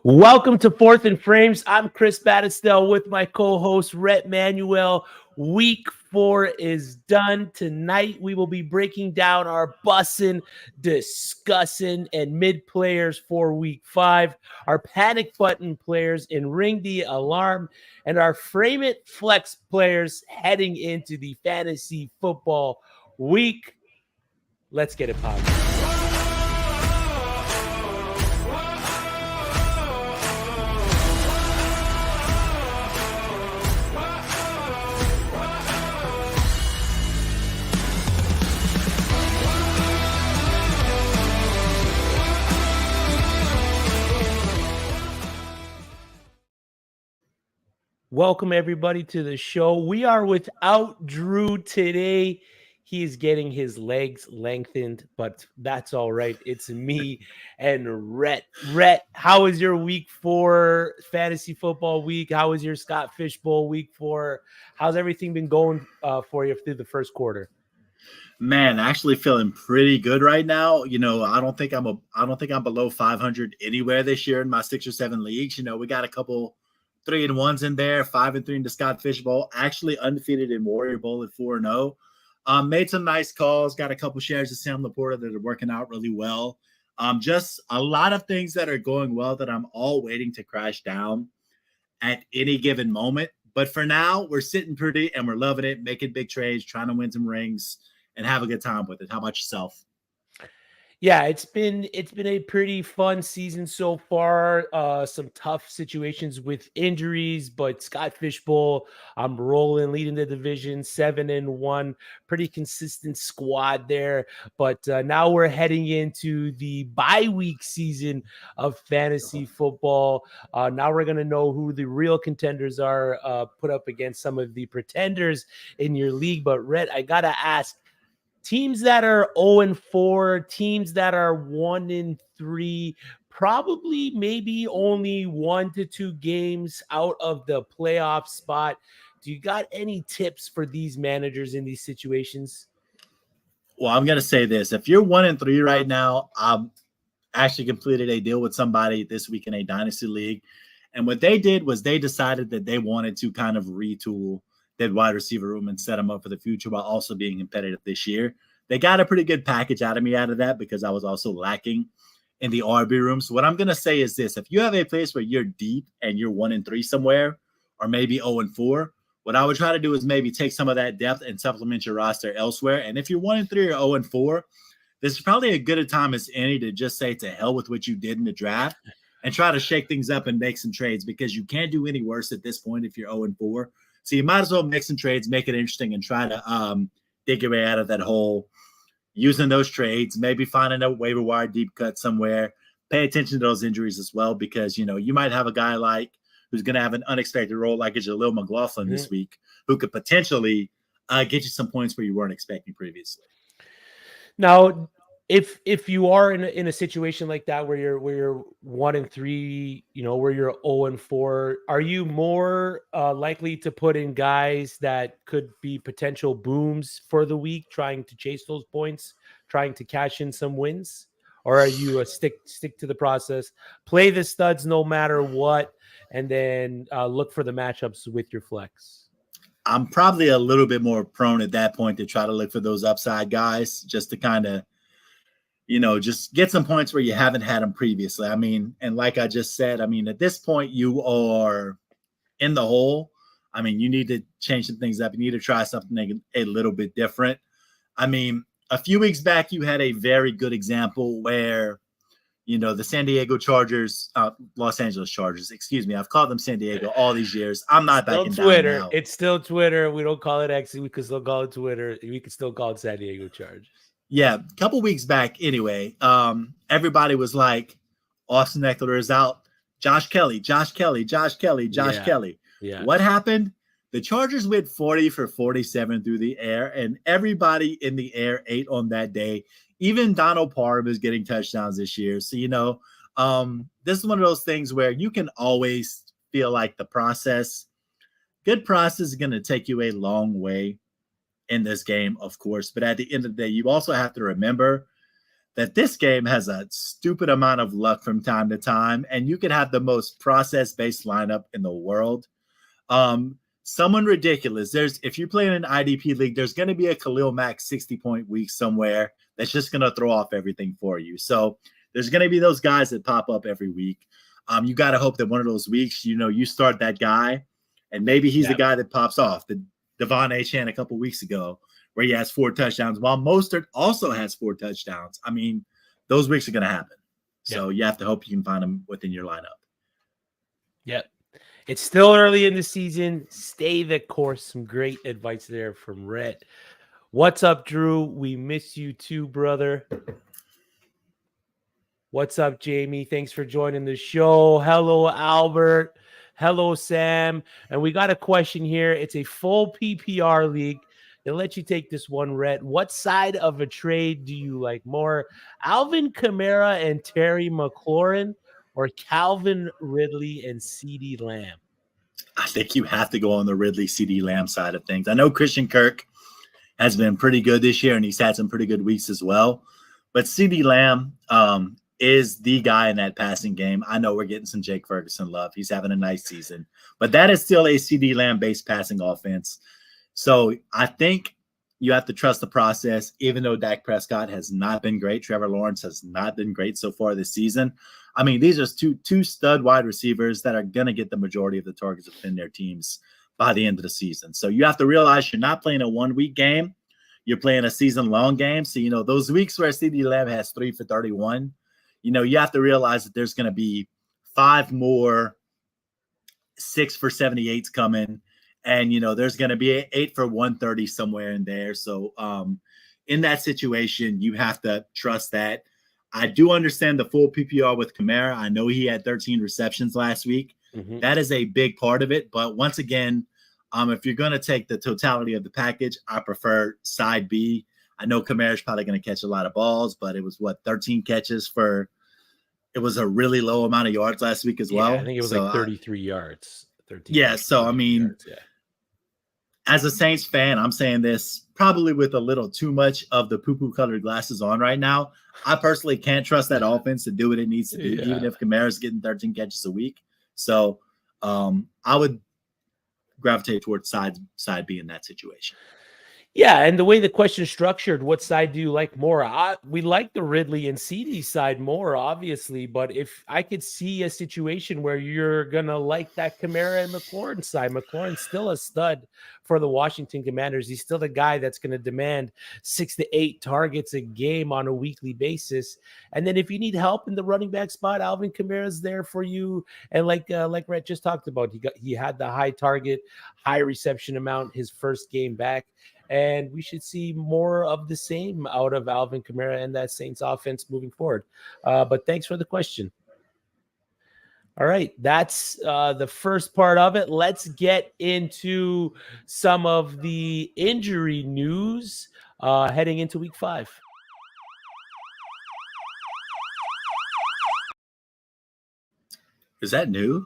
Welcome to Fourth and Frames. I'm Chris Battistell with my co-host Rhett Manuel. Week 4 is done. Tonight we will be breaking down our bussin', discussing, and mid players for Week 5, our panic button players and ring the alarm, and our frame it flex players heading into the fantasy football week. Let's get it popping. Welcome, everybody, to the show. We are without Drew today. He is getting his legs lengthened, but that's all right. It's me and Rhett. Rhett, how was your Week 4 fantasy football week? How was your Scott Fishbowl Week 4? How's everything been going for you through the first quarter? Man, actually feeling pretty good right now. I don't think I'm below 500 anywhere this year in my 6 or 7 leagues. We got a couple 3-1s in there, 5-3 in the Scott Fish Bowl, actually undefeated in Warrior Bowl at 4-0. Made some nice calls, got a couple shares of Sam Laporta that are working out really well. Just a lot of things that are going well that I'm all waiting to crash down at any given moment. But for now, we're sitting pretty and we're loving it, making big trades, trying to win some rings and have a good time with it. How about yourself? Yeah, it's been a pretty fun season so far. Some tough situations with injuries, but Scott Fishbowl, I'm rolling, leading the division 7-1. Pretty consistent squad there. But now we're heading into the bye week season of fantasy football. Now we're gonna know who the real contenders are, put up against some of the pretenders in your league. But Rhett, I gotta ask. Teams that are 0-4, teams that are 1-3, probably maybe only 1 to 2 games out of the playoff spot. Do you got any tips for these managers in these situations? Well, I'm going to say this. If you're 1-3 right now, I've actually completed a deal with somebody this week in a dynasty league. And what they did was they decided that they wanted to kind of retool that wide receiver room and set them up for the future while also being competitive this year. They got a pretty good package out of me out of that because I was also lacking in the RB room. So what I'm going to say is this. If you have a place where you're deep and you're 1-3 somewhere or maybe 0-4, what I would try to do is maybe take some of that depth and supplement your roster elsewhere. And if you're 1-3 or 0-4, this is probably a good a time as any to just say to hell with what you did in the draft and try to shake things up and make some trades because you can't do any worse at this point if you're 0-4. So you might as well make some trades, make it interesting, and try to dig your way out of that hole using those trades, maybe finding a waiver wire deep cut somewhere. Pay attention to those injuries as well because, you might have a guy who's going to have an unexpected role like a Jaleel McLaughlin this week who could potentially get you some points where you weren't expecting previously. Now, if you are in a situation like that where you're 1-3, where you're 0-4, are you more likely to put in guys that could be potential booms for the week, trying to chase those points, trying to cash in some wins? Or are you a stick to the process, play the studs no matter what, and then look for the matchups with your flex? I'm probably a little bit more prone at that point to try to look for those upside guys just to kind of just get some points where you haven't had them previously. I mean, and like I just said, at this point you are in the hole. You need to change some things up. You need to try something a little bit different. A few weeks back, you had a very good example where, the San Diego Chargers, Los Angeles Chargers, excuse me. I've called them San Diego all these years. I'm not backing down now. It's still Twitter. We don't call it X. We can still call it Twitter. We can still call it San Diego Chargers. Yeah, a couple weeks back anyway, everybody was like, Austin Eckler is out. Josh Kelly. Yeah. What happened? The Chargers went 40 for 47 through the air, and everybody in the air ate on that day. Even Donald Parham is getting touchdowns this year. So, this is one of those things where you can always feel like good process is going to take you a long way in this game, of course. But at the end of the day, you also have to remember that this game has a stupid amount of luck from time to time, and you could have the most process-based lineup in the world. Someone ridiculous. If you play in an IDP league, there's going to be a Khalil Mack 60-point week somewhere that's just going to throw off everything for you. So there's going to be those guys that pop up every week. You got to hope that one of those weeks, you start that guy, and maybe he's the guy that pops off. The Devon Achane a couple weeks ago, where he has 4 touchdowns, while Mostert also has 4 touchdowns. I mean, those weeks are going to happen. So you have to hope you can find them within your lineup. Yep. It's still early in the season. Stay the course. Some great advice there from Rhett. What's up, Drew? We miss you too, brother. What's up, Jamie? Thanks for joining the show. Hello, Albert. Hello, Sam. And we got a question here. It's a full PPR league. They'll let you take this one, Rhett. What side of a trade do you like more? Alvin Kamara and Terry McLaurin, or Calvin Ridley and CeeDee Lamb? I think you have to go on the Ridley CeeDee Lamb side of things. I know Christian Kirk has been pretty good this year, and he's had some pretty good weeks as well. But CeeDee Lamb is the guy in that passing game. I know we're getting some Jake Ferguson love. He's having a nice season. But that is still a CeeDee Lamb-based passing offense. So I think you have to trust the process, even though Dak Prescott has not been great. Trevor Lawrence has not been great so far this season. I mean, these are two stud wide receivers that are going to get the majority of the targets within their teams by the end of the season. So you have to realize you're not playing a 1-week game. You're playing a season-long game. So, those weeks where CeeDee Lamb has 3 for 31, you have to realize that there's going to be 5 more 6 for 78s coming. And, there's going to be 8 for 130 somewhere in there. So in that situation, you have to trust that. I do understand the full PPR with Kamara. I know he had 13 receptions last week. Mm-hmm. That is a big part of it. But once again, if you're going to take the totality of the package, I prefer side B. I know Kamara's probably going to catch a lot of balls, but it was 13 catches it was a really low amount of yards last week as well. I think it was 33 yards. 13. Yeah. So, I mean, yards, as a Saints fan, I'm saying this probably with a little too much of the poo-poo colored glasses on right now. I personally can't trust that offense to do what it needs to do, even if Kamara's getting 13 catches a week. So I would gravitate towards side B in that situation. Yeah, and the way the question is structured, what side do you like more? We like the Ridley and CeeDee side more, obviously, but if I could see a situation where you're going to like that Kamara and McLaurin side, McLaurin's still a stud for the Washington Commanders. He's still the guy that's going to demand 6 to 8 targets a game on a weekly basis. And then if you need help in the running back spot, Alvin Kamara's there for you. And like Rhett just talked about, he had the high target, high reception amount his first game back. And we should see more of the same out of Alvin Kamara and that Saints offense moving forward. But thanks for the question. All right, that's the first part of it. Let's get into some of the injury news heading into week 5. Is that new?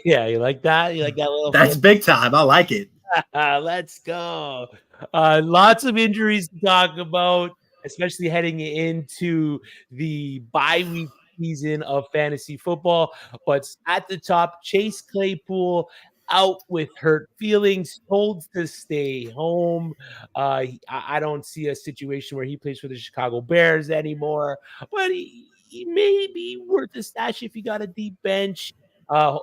Yeah, you like that? You like that little? That's big time. I like it. Let's go. Lots of injuries to talk about, especially heading into the bye week season of fantasy football. But at the top, Chase Claypool out with hurt feelings, told to stay home. I don't see a situation where he plays for the Chicago Bears anymore, but he may be worth a stash if you got a deep bench.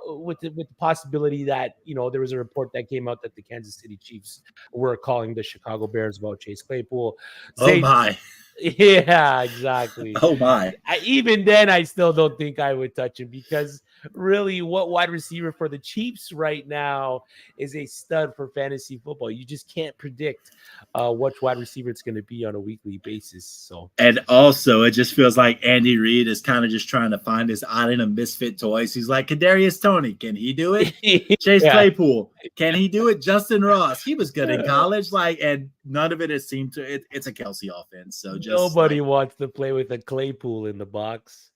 With the possibility that, there was a report that came out that the Kansas City Chiefs were calling the Chicago Bears about Chase Claypool. Oh, my. Yeah, exactly. Oh, my. Even then, I still don't think I would touch him because really what wide receiver for the Chiefs right now is a stud for fantasy football. You just can't predict which wide receiver it's going to be on a weekly basis. So, and also it just feels like Andy Reid is kind of just trying to find his island of misfit toys. He's like, Kadarius Toney, can he do it? Chase Claypool, can he do it? Justin Ross, he was good in college. And none of it has seemed to. It's a Kelsey offense. So just nobody wants to play with a Claypool in the box.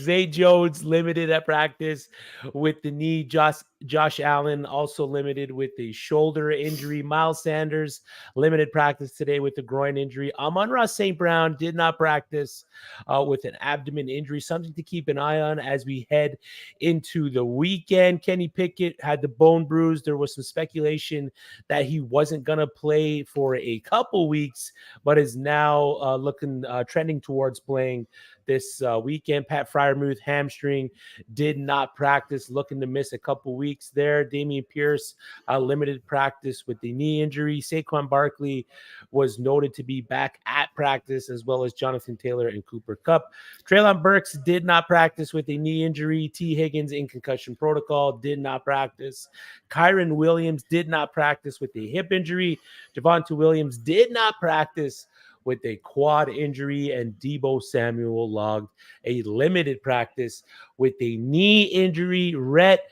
Zay Jones limited at practice with the knee. Josh Allen also limited with the shoulder injury. Miles Sanders limited practice today with the groin injury. Amon-Ra St. Brown did not practice with an abdomen injury. Something to keep an eye on as we head into the weekend. Kenny Pickett had the bone bruise. There was some speculation that he wasn't going to play for a couple weeks, but is now looking trending towards playing this weekend. Pat Fryermuth hamstring did not practice, looking to miss a couple weeks there. Damian Pierce limited practice with the knee injury. Saquon Barkley was noted to be back at practice, as well as Jonathan Taylor and Cooper Kupp. Treylon Burks did not practice with a knee injury. T. Higgins in concussion protocol did not practice. Kyron Williams did not practice with a hip injury. Javonte Williams did not practice with a quad injury, and Deebo Samuel logged a limited practice with a knee injury. Rhett,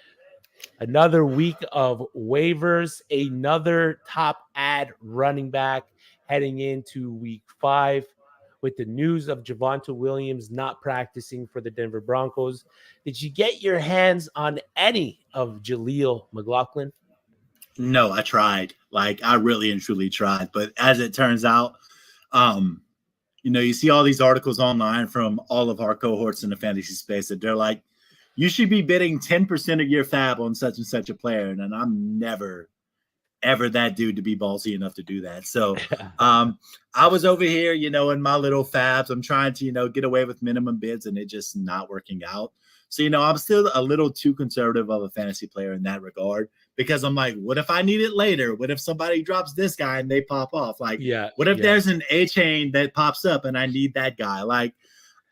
another week of waivers, another top ad running back heading into week 5 with the news of Javonte Williams not practicing for the Denver Broncos. Did you get your hands on any of Jaleel McLaughlin? No, I tried. Like I really and truly tried. But as it turns out, um, you see all these articles online from all of our cohorts in the fantasy space that they're like, you should be bidding 10% of your fab on such and such a player. And I'm never, ever that dude to be ballsy enough to do that. So I was over here, in my little fabs. I'm trying to, get away with minimum bids and it just not working out. So, I'm still a little too conservative of a fantasy player in that regard because I'm like, what if I need it later? What if somebody drops this guy and they pop off? Like, what if there's an A chain that pops up and I need that guy? Like,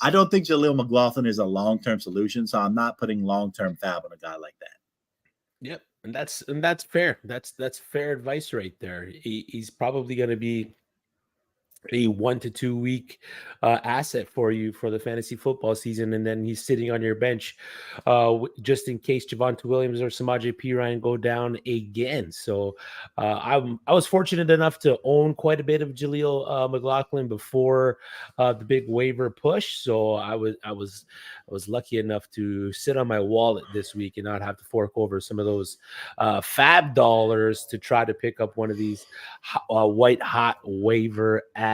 I don't think Jaleel McLaughlin is a long-term solution. So I'm not putting long-term fab on a guy like that. Yep. And that's fair. That's fair advice right there. He's probably going to be a 1 to 2 week asset for you for the fantasy football season, and then he's sitting on your bench just in case Javonte Williams or Samaje Perine go down again. So I was fortunate enough to own quite a bit of Jaleel McLaughlin before the big waiver push. So I was lucky enough to sit on my wallet this week and not have to fork over some of those fab dollars to try to pick up one of these white hot waiver ads.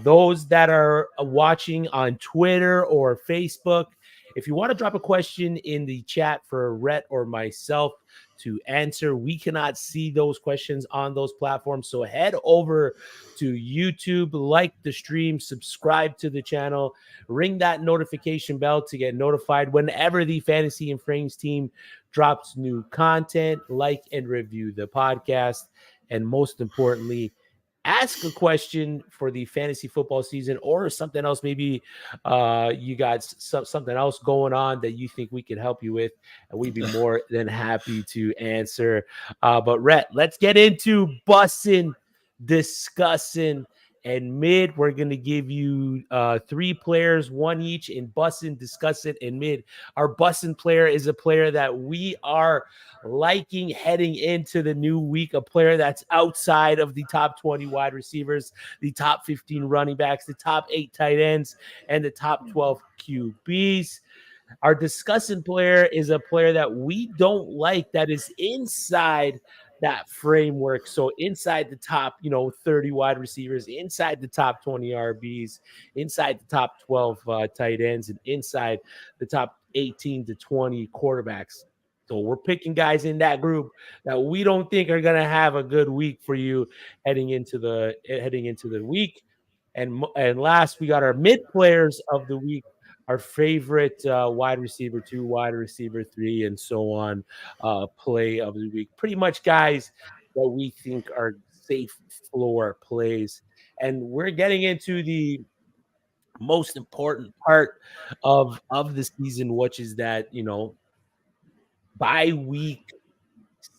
Those that are watching on Twitter or Facebook, if you want to drop a question in the chat for Rhett or myself to answer, we cannot see those questions on those platforms. So head over to YouTube, like the stream, subscribe to the channel, ring that notification bell to get notified whenever the Fantasy and Frames team drops new content, like and review the podcast. And most importantly, ask a question for the fantasy football season or something else. Maybe you got something else going on that you think we can help you with, and we'd be more than happy to answer. But Rhett, let's get into bussing, discussing, and mid. We're going to give you 3 players, 1 each in bussing, discussing, and mid. Our bussing player is a player that we are liking heading into the new week, a player that's outside of the top 20 wide receivers, the top 15 running backs, the top 8 tight ends, and the top 12 QBs. Our discussing player is a player that we don't like that is inside that framework. So inside the top, 30 wide receivers, inside the top 20 RBs, inside the top 12 tight ends, and inside the top 18 to 20 quarterbacks. So we're picking guys in that group that we don't think are going to have a good week for you heading into the week. And last, we got our mid players of the week, our favorite wide receiver 2, wide receiver 3, and so on play of the week. Pretty much guys that we think are safe floor plays. And we're getting into the most important part of the season, which is that, bye week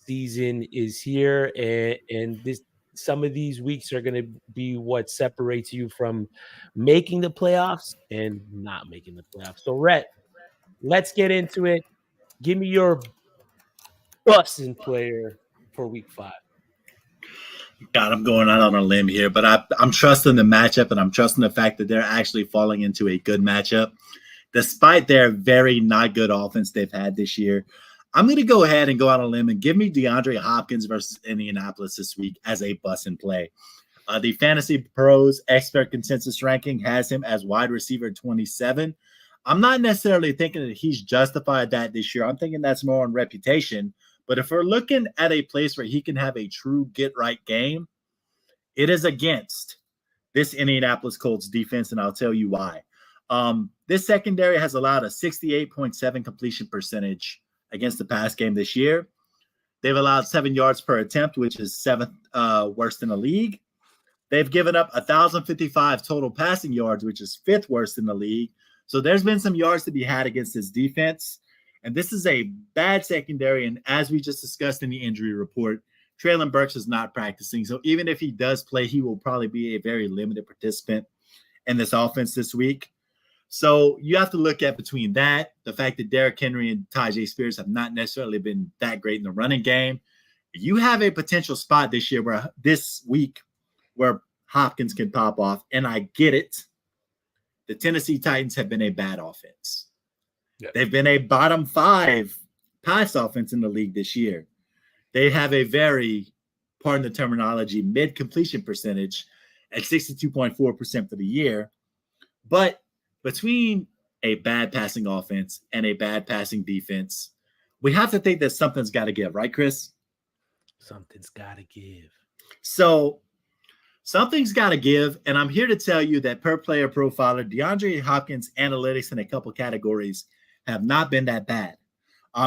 season is here, and this some of these weeks are going to be what separates you from making the playoffs and not making the playoffs. So, Rhett, let's get into it. Give me your busting player for week 5. God, I'm going out on a limb here, but I'm trusting the matchup, and I'm trusting the fact that they're actually falling into a good matchup, despite their very not good offense they've had this year. I'm going to go ahead and go out on a limb and give me DeAndre Hopkins versus Indianapolis this week as a bust and play. The Fantasy Pros expert consensus ranking has him as wide receiver 27. I'm not necessarily thinking that he's justified that this year. I'm thinking that's more on reputation. But if we're looking at a place where he can have a true get right game, it is against this Indianapolis Colts defense, and I'll tell you why. This secondary has allowed a 68.7 completion percentage against the pass game this year. They've allowed 7 yards per attempt, which is seventh worst in the league. They've given up 1,055 total passing yards, which is fifth worst in the league. So there's been some yards to be had against this defense. And this is a bad secondary. And as we just discussed in the injury report, Traylon Burks is not practicing. So even if he does play, he will probably be a very limited participant in this offense this week. So you have to look at between that, the fact that Derrick Henry and Tyjae Spears have not necessarily been that great in the running game. You have a potential spot this week where Hopkins can pop off. And I get it. The Tennessee Titans have been a bad offense. Yeah. They've been a bottom 5 pass offense in the league this year. They have a very, pardon the terminology, mid-completion percentage at 62.4% for the year. But between a bad passing offense and a bad passing defense, we have to think that something's got to give, right, Chris? Something's got to give. So something's got to give, and I'm here to tell you that per player profiler, DeAndre Hopkins' analytics in a couple categories have not been that bad.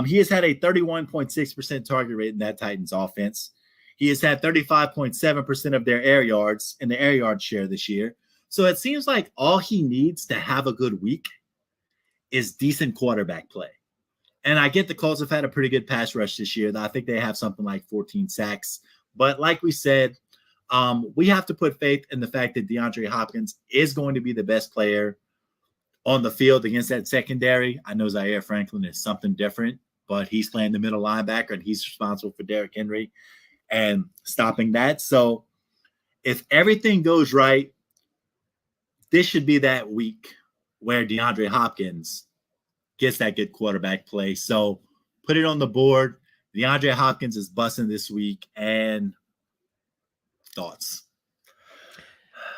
He has had a 31.6% target rate in that Titans offense. He has had 35.7% of their air yards in the air yard share this year. So it seems like all he needs to have a good week is decent quarterback play. And I get the Colts have had a pretty good pass rush this year. I think they have something like 14 sacks. But like we said, we have to put faith in the fact that DeAndre Hopkins is going to be the best player on the field against that secondary. I know Zaire Franklin is something different, but he's playing the middle linebacker, and he's responsible for Derrick Henry and stopping that. So if everything goes right, this should be that week where DeAndre Hopkins gets that good quarterback play. So put it on the board. DeAndre Hopkins is busting this week. And thoughts?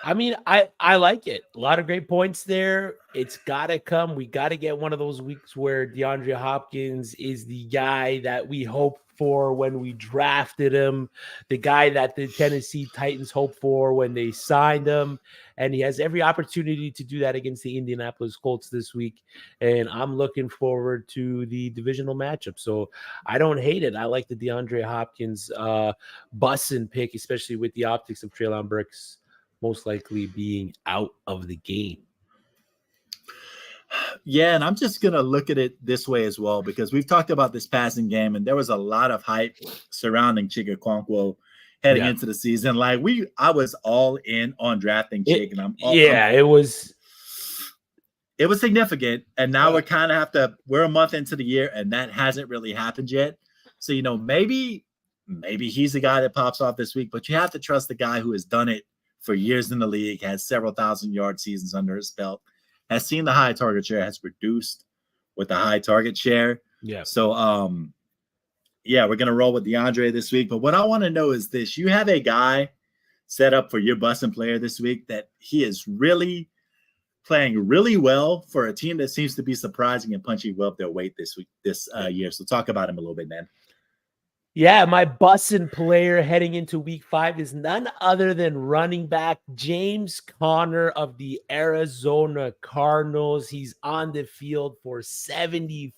I mean, I like it. A lot of great points there. It's got to come. We got to get one of those weeks where DeAndre Hopkins is the guy that we hoped for when we drafted him, the guy that the Tennessee Titans hoped for when they signed him. And he has every opportunity to do that against the Indianapolis Colts this week. And I'm looking forward to the divisional matchup. So I don't hate it. I like the DeAndre Hopkins bussin' pick, especially with the optics of Traylon Burks most likely being out of the game. Yeah, and I'm just going to look at it this way as well, because we've talked about this passing game, and there was a lot of hype surrounding Chig heading into the season. Like I was all in on drafting Chig, and it was significant. And now we're a month into the year, and that hasn't really happened yet. So, maybe he's the guy that pops off this week, but you have to trust the guy who has done it for years in the league, has several 1,000-yard seasons under his belt, has seen the high target share, has produced with the high target share. Yeah. So, we're going to roll with DeAndre this week. But what I want to know is this. You have a guy set up for your busting player this week that he is really playing really well for a team that seems to be surprising and punching well up their weight this year. So talk about him a little bit, man. Yeah, my bussin' player heading into week 5 is none other than running back James Conner of the Arizona Cardinals. He's on the field for 74%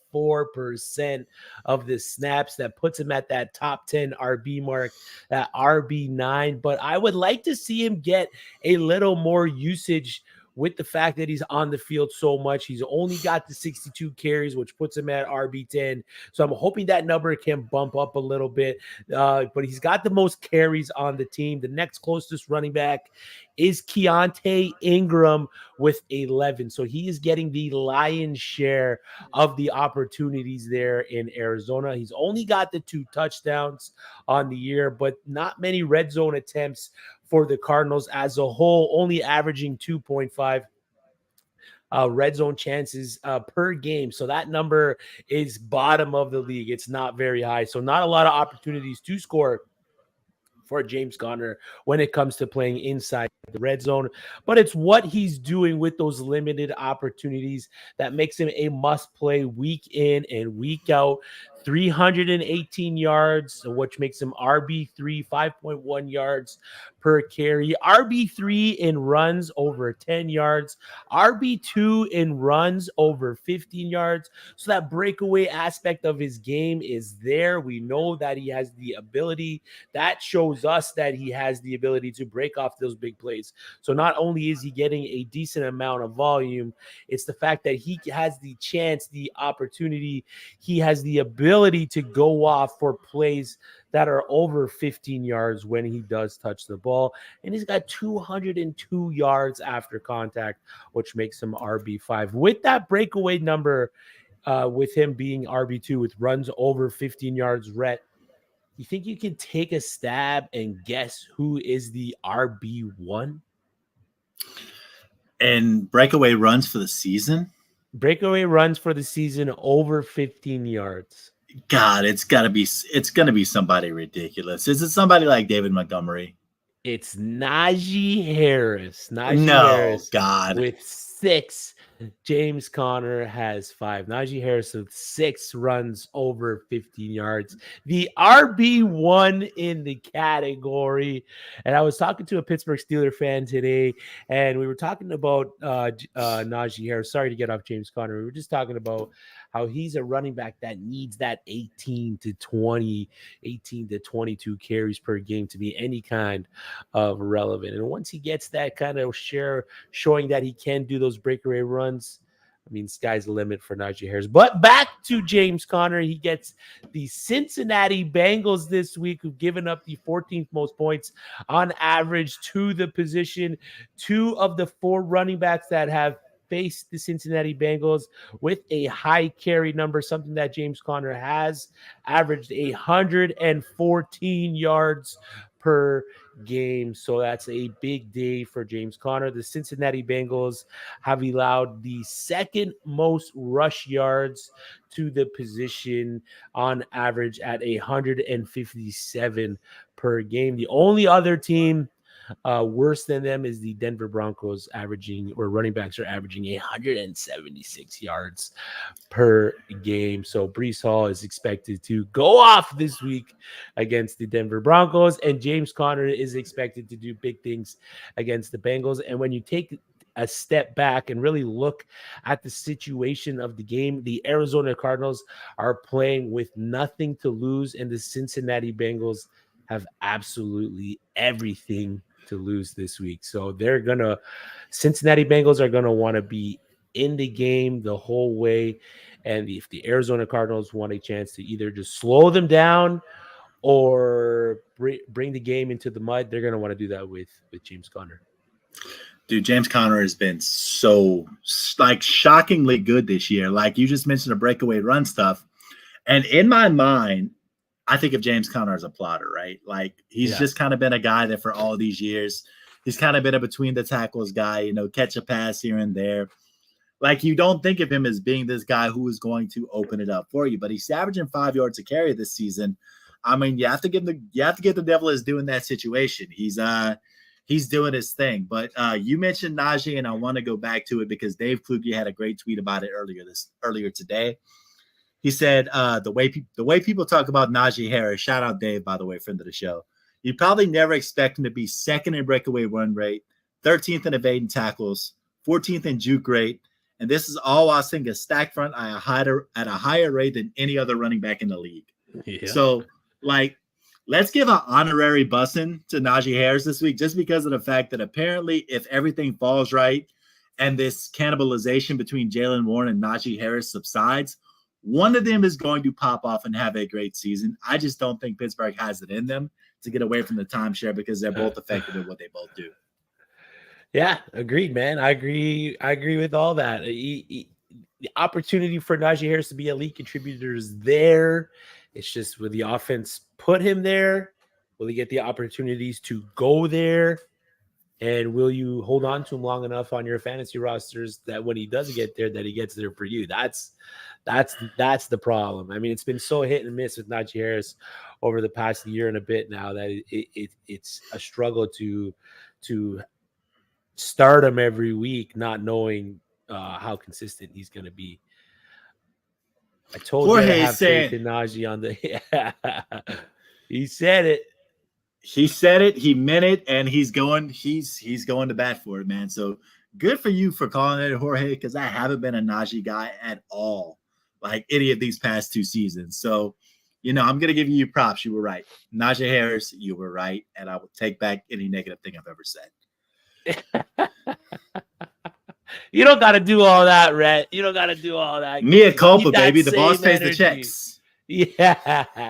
of the snaps. That puts him at that top 10 RB mark, that RB9. But I would like to see him get a little more usage with the fact that he's on the field so much. He's only got the 62 carries, which puts him at RB10. So I'm hoping that number can bump up a little bit. But he's got the most carries on the team. The next closest running back is Keontae Ingram with 11. So he is getting the lion's share of the opportunities there in Arizona. He's only got the 2 touchdowns on the year, but not many red zone attempts for the Cardinals as a whole, only averaging 2.5 red zone chances per game. So that number is bottom of the league. It's not very high. So not a lot of opportunities to score for James Conner when it comes to playing inside the red zone. But it's what he's doing with those limited opportunities that makes him a must play week in and week out. 318 yards, which makes him RB3, 5.1 yards per carry. RB3 in runs over 10 yards. RB2 in runs over 15 yards. So that breakaway aspect of his game is there. We know that he has the ability. That shows us that he has the ability to break off those big plays. So not only is he getting a decent amount of volume, it's the fact that he has the chance, the opportunity, he has the ability to go off for plays that are over 15 yards when he does touch the ball. And he's got 202 yards after contact, which makes him RB5. With that breakaway number, with him being RB2 with runs over 15 yards, Rhett, you think you can take a stab and guess who is the RB1? And breakaway runs for the season? Breakaway runs for the season over 15 yards. God, it's gonna be somebody ridiculous. Is it somebody like David Montgomery? It's Najee Harris. No, God. With 6. James Conner has 5. Najee Harris with 6 runs over 15 yards. The RB1 in the category. And I was talking to a Pittsburgh Steelers fan today, and we were talking about Najee Harris. Sorry to get off James Conner. We were just talking about how he's a running back that needs that 18 to 22 carries per game to be any kind of relevant. And once he gets that kind of share showing that he can do those breakaway runs, I mean, sky's the limit for Najee Harris. But back to James Conner. He gets the Cincinnati Bengals this week, who've given up the 14th most points on average to the position. 2 of the 4 running backs that have faced the Cincinnati Bengals with a high carry number, something that James Conner has, averaged 114 yards per game. So that's a big day for James Conner. The Cincinnati Bengals have allowed the 2nd most rush yards to the position on average at 157 per game. The only other team worse than them is the Denver Broncos, running backs are averaging 176 yards per game. So Breece Hall is expected to go off this week against the Denver Broncos, and James Conner is expected to do big things against the Bengals. And when you take a step back and really look at the situation of the game, the Arizona Cardinals are playing with nothing to lose, and the Cincinnati Bengals have absolutely everything to lose this week. So Cincinnati Bengals are going to want to be in the game the whole way. And if the Arizona Cardinals want a chance to either just slow them down or bring the game into the mud, they're going to want to do that with James Conner. Dude, James Conner has been so shockingly good this year. Like you just mentioned, the breakaway run stuff. And in my mind, I think of James Conner as a plotter, right? Like he's just kind of been a guy that for all these years, he's kind of been a between the tackles guy, catch a pass here and there. Like you don't think of him as being this guy who is going to open it up for you, but he's averaging 5 yards a carry this season. I mean, you have to give the devil his due in that situation. He's doing his thing. But you mentioned Najee, and I want to go back to it because Dave Kluge had a great tweet about it earlier today. He said, the way people talk about Najee Harris, shout out Dave, by the way, friend of the show, you probably never expect him to be 2nd in breakaway run rate, 13th in evading tackles, 14th in juke rate, and this is all while seeing a stack front at a higher rate than any other running back in the league. Yeah. So, let's give an honorary bussin to Najee Harris this week just because of the fact that apparently if everything falls right and this cannibalization between Jalen Warren and Najee Harris subsides, one of them is going to pop off and have a great season. I just don't think Pittsburgh has it in them to get away from the timeshare because they're both effective at what they both do. Yeah, agreed, man. I agree. I agree with all that. The opportunity for Najee Harris to be a elite contributor is there. It's just will the offense put him there? Will he get the opportunities to go there? And will you hold on to him long enough on your fantasy rosters that when he does get there, that he gets there for you? That's the problem. I mean, it's been so hit and miss with Najee Harris over the past year and a bit now that it's a struggle to start him every week, not knowing how consistent he's going to be. I told you to Jorge have faith in Najee on the. Yeah. He said it. He said it. He meant it, and he's going. He's going to bat for it, man. So good for you for calling it, Jorge, because I haven't been a Najee guy at all, like any of these past 2 seasons. So, I'm gonna give you props. You were right, Najee Harris. You were right, and I will take back any negative thing I've ever said. You don't got to do all that, Rhett. You don't got to do all that. Mea culpa, baby. The boss pays the checks. Yeah.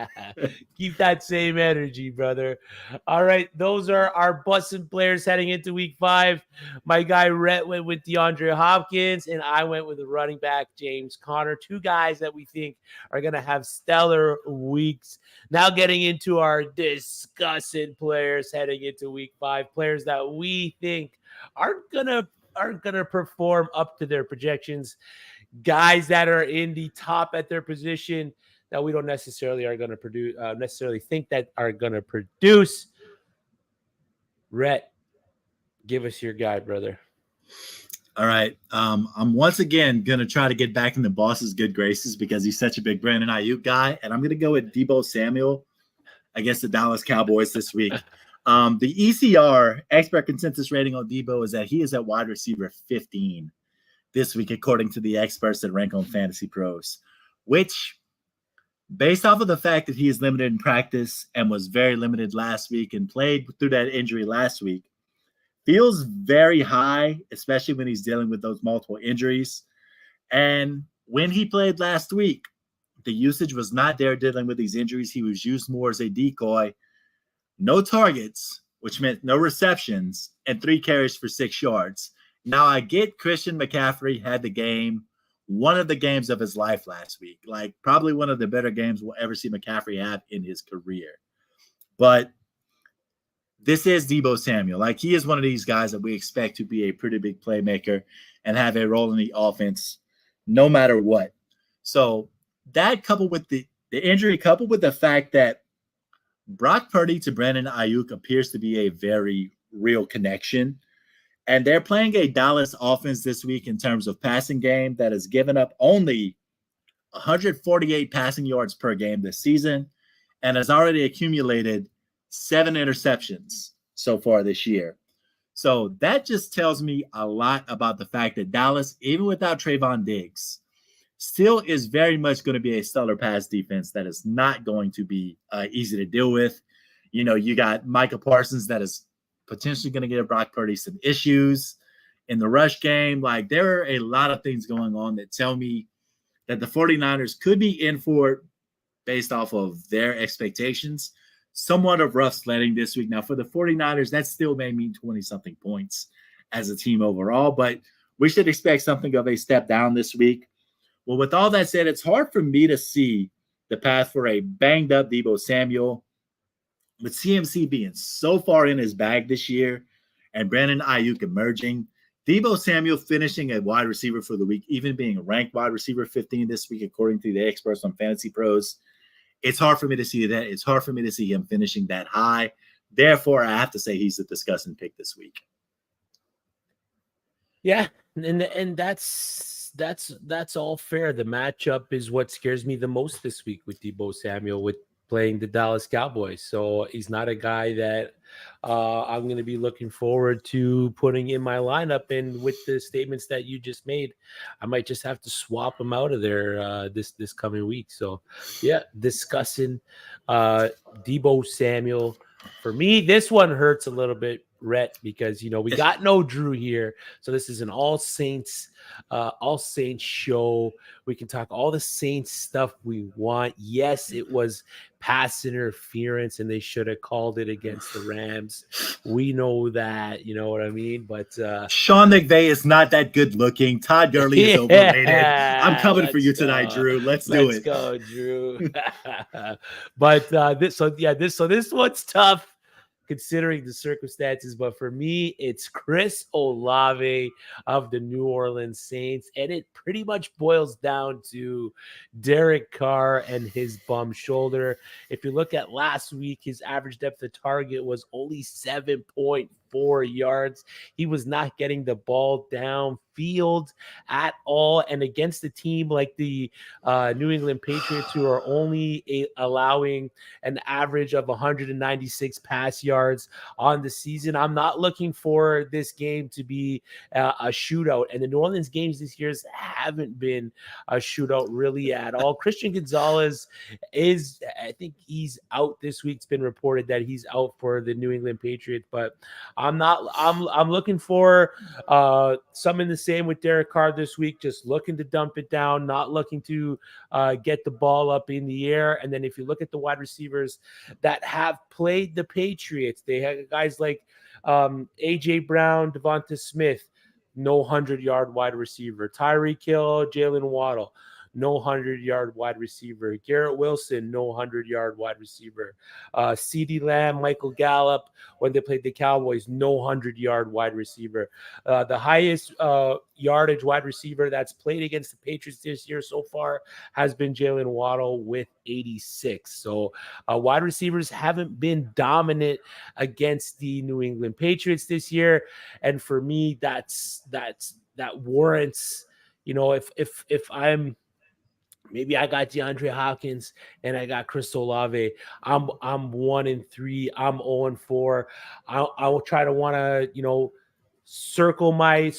Keep that same energy, brother. All right. Those are our busting players heading into week 5. My guy Rhett went with DeAndre Hopkins, and I went with the running back James Conner. 2 guys that we think are going to have stellar weeks. Now getting into our discussing players heading into week 5. Players that we think aren't gonna perform up to their projections. Guys that are in the top at their position that we don't necessarily think that are gonna produce. Rhett, give us your guy, brother. All right. I'm once again gonna try to get back in the boss's good graces because he's such a big Brandon Ayuk guy, and I'm gonna go with Deebo Samuel against the Dallas Cowboys this week. The ECR expert consensus rating on Deebo is that he is at wide receiver 15 this week, according to the experts that rank on Fantasy Pros, which, based off of the fact that he is limited in practice and was very limited last week and played through that injury last week, feels very high, especially when he's dealing with those multiple injuries. And when he played last week, the usage was not there dealing with these injuries. He was used more as a decoy. No targets, which meant no receptions, and 3 carries for 6 yards. Now, I get Christian McCaffrey had one of the games of his life last week, like probably one of the better games we'll ever see McCaffrey have in his career. But this is Deebo Samuel. Like, he is one of these guys that we expect to be a pretty big playmaker and have a role in the offense no matter what. So that coupled with the injury, coupled with the fact that Brock Purdy to Brandon Ayuk appears to be a very real connection. And they're playing a Dallas offense this week in terms of passing game that has given up only 148 passing yards per game this season and has already accumulated 7 interceptions so far this year. So that just tells me a lot about the fact that Dallas, even without Trayvon Diggs, still is very much going to be a stellar pass defense that is not going to be easy to deal with. You got Micah Parsons that is potentially going to give Brock Purdy some issues in the rush game. Like, there are a lot of things going on that tell me that the 49ers could be in for it based off of their expectations. Somewhat of rough sledding this week. Now, for the 49ers, that still may mean 20-something points as a team overall, but we should expect something of a step down this week. Well, with all that said, it's hard for me to see the path for a banged-up Deebo Samuel. With CMC being so far in his bag this year and Brandon Ayuk emerging, Deebo Samuel finishing a wide receiver for the week, even being ranked wide receiver 15 this week, according to the experts on Fantasy Pros, it's hard for me to see that. It's hard for me to see him finishing that high. Therefore, I have to say he's a disgusting pick this week. Yeah, and that's all fair. The matchup is what scares me the most this week with Deebo Samuel with playing the Dallas Cowboys. So he's not a guy that I'm going to be looking forward to putting in my lineup. And with the statements that you just made, I might just have to swap him out of there this coming week. So yeah, discussing Deebo Samuel. For me, this one hurts a little bit Rhett, because we got no Drew here, so this is an all Saints show. We can talk all the Saints stuff we want. Yes, it was pass interference, and they should have called it against the Rams. We know that, you know what I mean. But Sean McVay is not that good looking. Todd Gurley is overrated. I'm yeah, coming for you tonight, Drew. Let's do let's it. go, Drew. But this one's tough considering the circumstances. But for me, it's Chris Olave of the New Orleans Saints. And it pretty much boils down to Derek Carr and his bum shoulder. If you look at last week, his average depth of target was only 7.4 yards. He was not getting the ball downfield at all. And against a team like the New England Patriots, who are only allowing an average of 196 pass yards on the season, I'm not looking for this game to be a shootout. And the New Orleans games this year haven't been a shootout really at all. Christian Gonzalez I think he's out this week. It's been reported that he's out for the New England Patriots, but I'm looking for something the same with Derek Carr this week, just looking to dump it down, not looking to get the ball up in the air. And then if you look at the wide receivers that have played the Patriots, they have guys like A.J. Brown, Devonta Smith, no 100-yard wide receiver. Tyreek Hill, Jalen Waddle, no 100-yard wide receiver. Garrett Wilson, no 100-yard wide receiver. CeeDee Lamb, Michael Gallup, when they played the Cowboys, no 100-yard wide receiver. The highest yardage wide receiver that's played against the Patriots this year so far has been Jalen Waddle with 86. So wide receivers haven't been dominant against the New England Patriots this year. And for me, that warrants, if I'm, maybe I got DeAndre Hopkins and I got Chris Olave, I'm 1-3. I'm 0-4. I will try to want to, circle my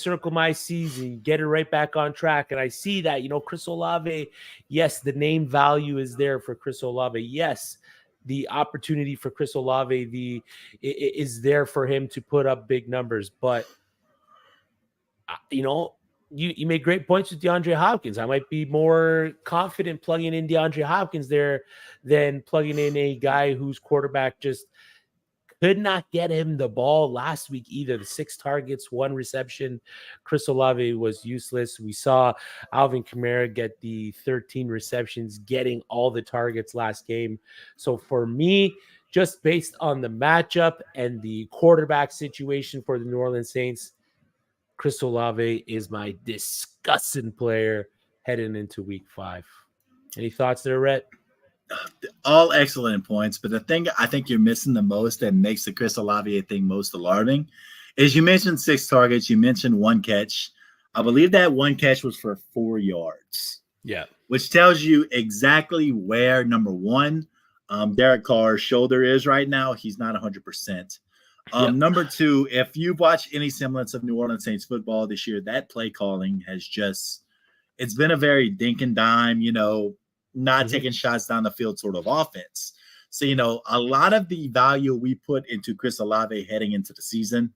season, get it right back on track. And I see that, Chris Olave, yes, the name value is there for Chris Olave. Yes, the opportunity for Chris Olave is there for him to put up big numbers. But, you made great points with DeAndre Hopkins. I might be more confident plugging in DeAndre Hopkins there than plugging in a guy whose quarterback just could not get him the ball last week either. The 6 targets, 1 reception. Chris Olave was useless. We saw Alvin Kamara get the 13 receptions, getting all the targets last game. So for me, just based on the matchup and the quarterback situation for the New Orleans Saints, Chris Olave is my disgusting player heading into week 5. Any thoughts there, Rhett? All excellent points, but the thing I think you're missing the most that makes the Chris Olave thing most alarming is you mentioned 6 targets, you mentioned 1 catch. I believe that 1 catch was for 4 yards. Yeah. Which tells you exactly where, number one, Derek Carr's shoulder is right now. He's not 100%. Number 2, if you've watched any semblance of New Orleans Saints football this year, that play calling has just – it's been a very dink and dime, not taking shots down the field sort of offense. So, a lot of the value we put into Chris Olave heading into the season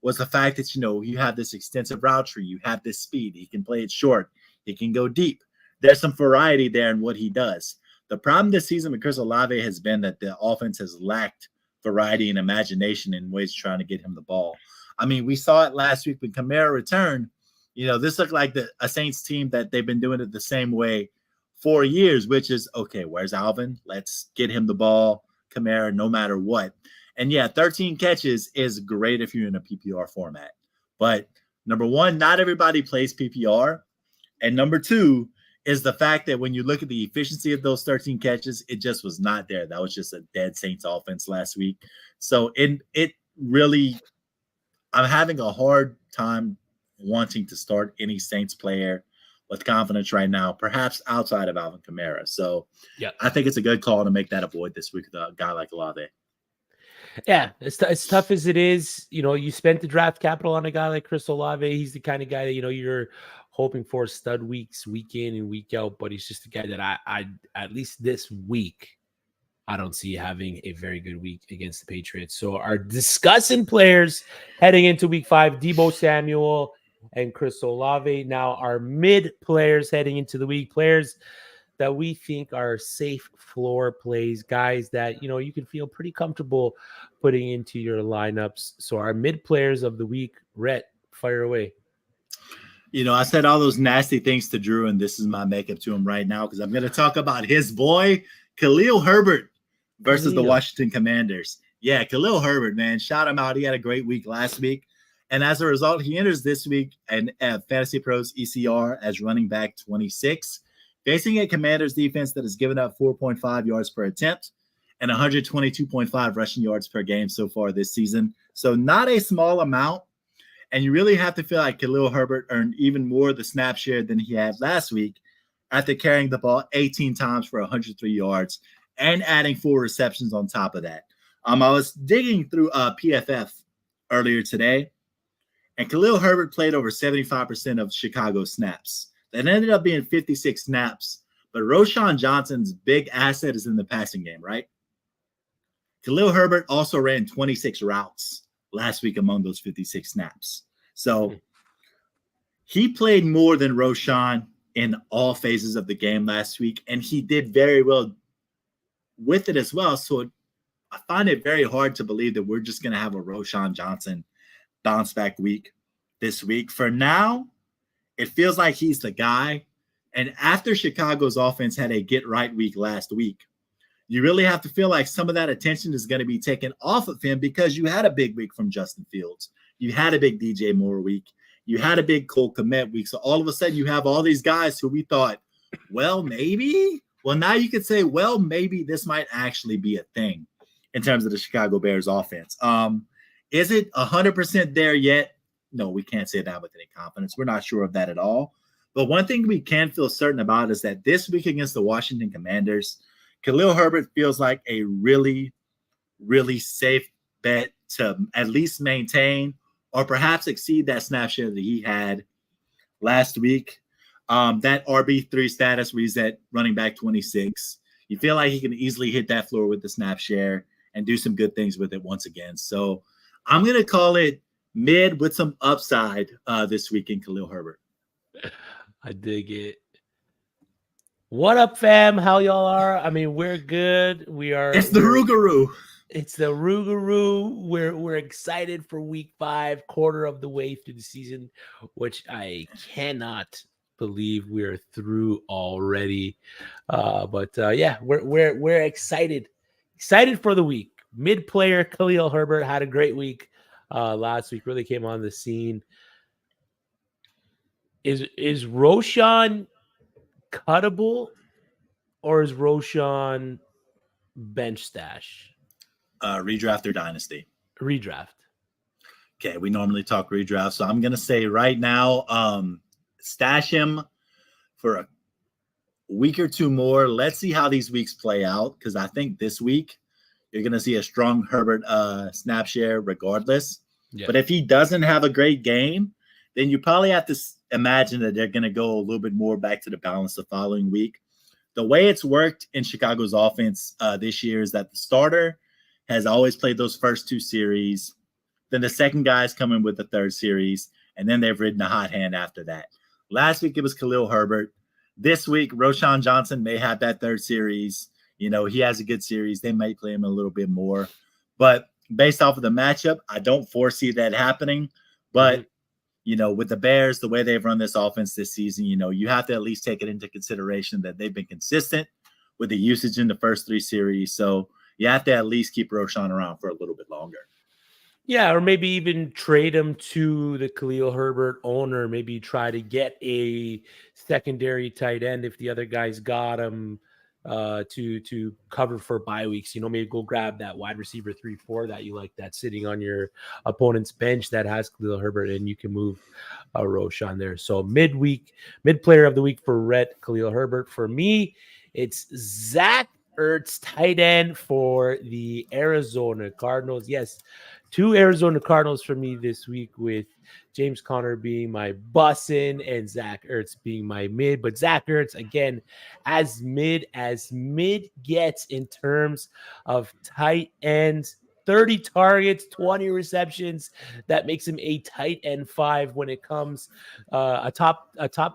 was the fact that, you have this extensive route tree. You have this speed. He can play it short. He can go deep. There's some variety there in what he does. The problem this season with Chris Olave has been that the offense has lacked variety and imagination in ways trying to get him the ball. I mean, we saw it last week when Kamara returned. This looked like a Saints team that they've been doing it the same way for years, which is, okay, where's Alvin? Let's get him the ball, Kamara, no matter what. And yeah, 13 catches is great if you're in a PPR format. But number one, not everybody plays PPR. And number 2 is the fact that when you look at the efficiency of those 13 catches, it just was not there. That was just a dead Saints offense last week. So it really, I'm having a hard time wanting to start any Saints player with confidence right now, perhaps outside of Alvin Kamara. So yeah, I think it's a good call to make that avoid this week with a guy like Olave. Yeah, it's tough as it is. You spent the draft capital on a guy like Chris Olave. He's the kind of guy that, you're hoping for stud weeks, week in and week out, but he's just a guy that I at least this week, I don't see having a very good week against the Patriots. So our discussing players heading into week 5, Debo Samuel and Chris Olave. Now our mid players heading into the week, players that we think are safe floor plays, guys that, you can feel pretty comfortable putting into your lineups. So our mid players of the week, Rhett, fire away. I said all those nasty things to Drew, and this is my makeup to him right now because I'm going to talk about his boy, Khalil Herbert, versus the Washington Commanders. Yeah, Khalil Herbert, man, shout him out. He had a great week last week. And as a result, he enters this week at Fantasy Pros ECR as running back 26, facing a Commanders defense that has given up 4.5 yards per attempt and 122.5 rushing yards per game so far this season. So not a small amount. And you really have to feel like Khalil Herbert earned even more of the snap share than he had last week after carrying the ball 18 times for 103 yards and adding 4 receptions on top of that. I was digging through PFF earlier today, and Khalil Herbert played over 75% of Chicago snaps. That ended up being 56 snaps, but Roschon Johnson's big asset is in the passing game, right? Khalil Herbert also ran 26 routes last week among those 56 snaps. So he played more than Roschon in all phases of the game last week, and he did very well with it as well. So I find it very hard to believe that we're just going to have a Roschon Johnson bounce back week this week. For now, it feels like he's the guy. And after Chicago's offense had a get right week last week, you really have to feel like some of that attention is going to be taken off of him because you had a big week from Justin Fields. You had a big DJ Moore week. You had a big Cole Kmet week. So all of a sudden you have all these guys who we thought, well, maybe. Well, now you could say, well, maybe this might actually be a thing in terms of the Chicago Bears offense. Is it 100% there yet? No, we can't say that with any confidence. We're not sure of that at all. But one thing we can feel certain about is that this week against the Washington Commanders, Khalil Herbert feels like a really, really safe bet to at least maintain or perhaps exceed that snap share that he had last week. That RB3 status where he's at running back 26. You feel like he can easily hit that floor with the snap share and do some good things with it once again. So I'm going to call it mid with some upside this week in Khalil Herbert. I dig it. What up, fam? How y'all are? I mean, we're good. It's the Rougarou. It's the Rougarou. We're excited for week 5, quarter of the way through the season, which I cannot believe we're through already. Yeah, we're excited. Excited for the week. Mid player Khalil Herbert had a great week last week. Really came on the scene. Is Roschon cuttable, or is Roschon bench stash? Redraft or dynasty? Redraft. Okay, we normally talk redraft, so I'm going to say right now, stash him for a week or two more. Let's see how these weeks play out, because I think this week you're going to see a strong Herbert snap share regardless. Yeah. But if he doesn't have a great game, then you probably have to imagine that they're going to go a little bit more back to the balance the following week. The way it's worked in Chicago's offense this year is that the starter has always played those first 2 series. Then the second guy is coming with the third series, and then they've ridden a hot hand after that. Last week, it was Khalil Herbert. This week, Roschon Johnson may have that third series. You know, he has a good series. They might play him a little bit more. But based off of the matchup, I don't foresee that happening. But, you know, with the Bears, the way they've run this offense this season, you know, you have to at least take it into consideration that they've been consistent with the usage in the first 3 series. So you have to at least keep Roschon around for a little bit longer. Yeah, or maybe even trade him to the Khalil Herbert owner. Maybe try to get a secondary tight end if the other guys got him to cover for bye weeks. You know, maybe go grab that wide receiver 3-4 that you like, that's sitting on your opponent's bench that has Khalil Herbert, and you can move Roschon there. So mid player of the week for Rhett, Khalil Herbert. For me, it's Zach Ertz, tight end for the Arizona Cardinals. Yes, Two Arizona Cardinals for me this week, with James Conner being my bussin and Zach Ertz being my mid. But Zach Ertz, again, as mid gets in terms of tight ends. 30 targets, 20 receptions. That makes him a tight end 5 when it comes a top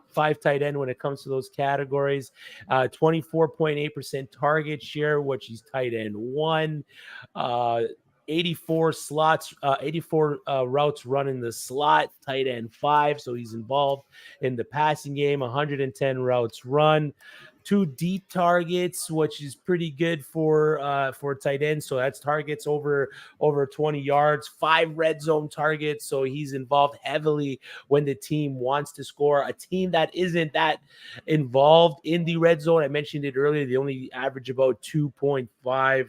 5 tight end when it comes to those categories. 24.8% target share, which he's tight end 1. Uh, 84 routes run in the slot, tight end 5. So he's involved in the passing game. 110 routes run, 2 deep targets, which is pretty good for tight end. So that's targets over 20 yards. 5 red zone targets. So he's involved heavily when the team wants to score. A team that isn't that involved in the red zone, I mentioned it earlier, they only average about 2.5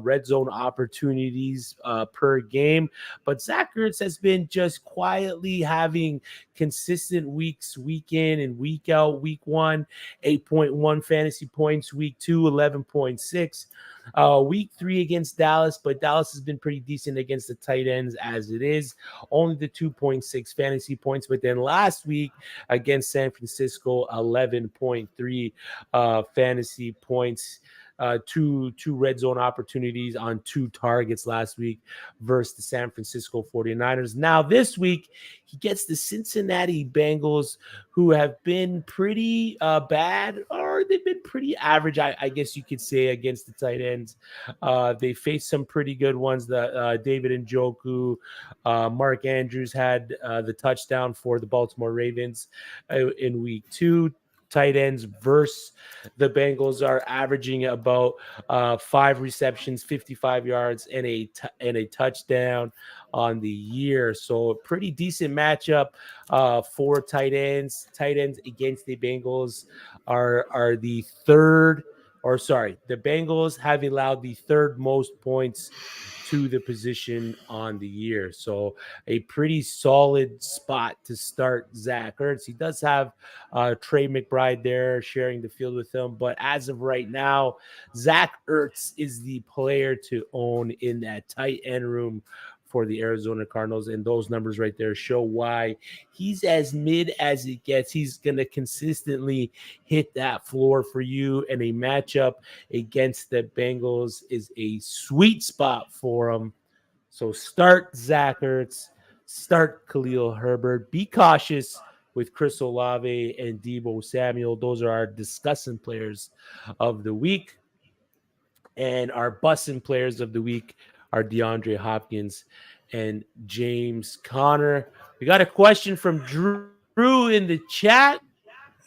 red zone opportunities per game. But Zach Ertz has been just quietly having consistent weeks, week in and week out. Week 1, 8.1 fantasy points. Week 2, 11.6. Week 3 against Dallas, but Dallas has been pretty decent against the tight ends as it is. Only the 2.6 fantasy points. But then last week against San Francisco, 11.3 fantasy points. Two red zone opportunities on 2 targets last week versus the San Francisco 49ers. Now this week, he gets the Cincinnati Bengals, who have been pretty bad, or they've been pretty average, I guess you could say, against the tight ends. They faced some pretty good ones. The David Njoku, Mark Andrews had the touchdown for the Baltimore Ravens in week 2. Tight ends versus the Bengals are averaging about 5 receptions, 55 yards, and a touchdown on the year. So a pretty decent matchup for tight ends. Tight ends against the Bengals are the third, or sorry, the Bengals have allowed the third most points to the position on the year. So a pretty solid spot to start Zach Ertz. He does have Trey McBride there sharing the field with him, but as of right now, Zach Ertz is the player to own in that tight end room for the Arizona Cardinals, and those numbers right there show why he's as mid as it gets. He's going to consistently hit that floor for you, and a matchup against the Bengals is a sweet spot for him. So start Zach Ertz, start Khalil Herbert. Be cautious with Chris Olave and Deebo Samuel. Those are our discussing players of the week. And our bussin' players of the week are DeAndre Hopkins and James Conner. We got a question from Drew in the chat.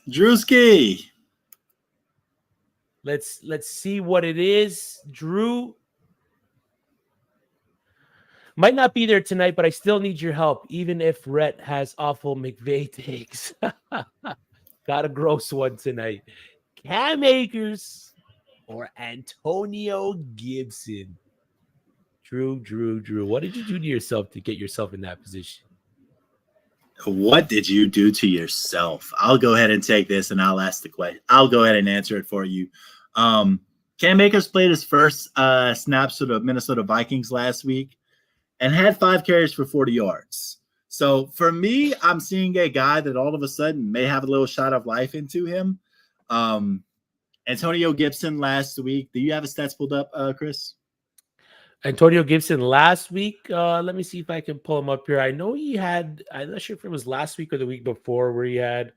Drewski. Let's see what it is. Drew might not be there tonight, but I still need your help, even if Rhett has awful McVay takes. Got a gross one tonight. Cam Akers or Antonio Gibson? Drew. What did you do to yourself to get yourself in that position? What did you do to yourself? I'll go ahead and take this, and I'll ask the question. I'll go ahead and answer it for you. Cam Akers played his first snaps for the Minnesota Vikings last week and had 5 carries for 40 yards. So for me, I'm seeing a guy that all of a sudden may have a little shot of life into him. Antonio Gibson last week. Do you have his stats pulled up, Chris? Antonio Gibson last week. Let me see if I can pull him up here. I know he had, I'm not sure if it was last week or the week before, where he had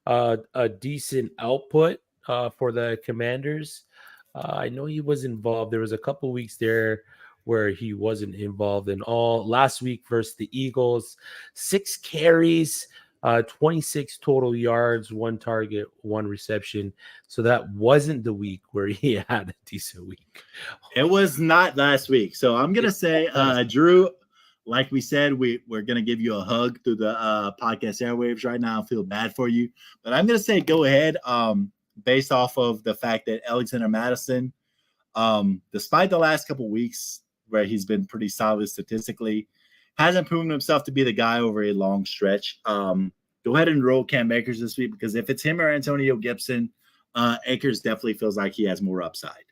a decent output for the Commanders. I know he was involved. There was a couple weeks there where he wasn't involved in all. Last week versus the Eagles, 6 carries, 26 total yards, 1 target, 1 reception. So that wasn't the week where he had a decent week. It was not last week. So I'm going to say, Drew, like we said, we're going to give you a hug through the podcast airwaves right now. I feel bad for you. But I'm going to say go ahead, based off of the fact that Alexander Madison, despite the last couple weeks where he's been pretty solid statistically, hasn't proven himself to be the guy over a long stretch. Go ahead and roll Cam Akers this week, because if it's him or Antonio Gibson, Akers definitely feels like he has more upside.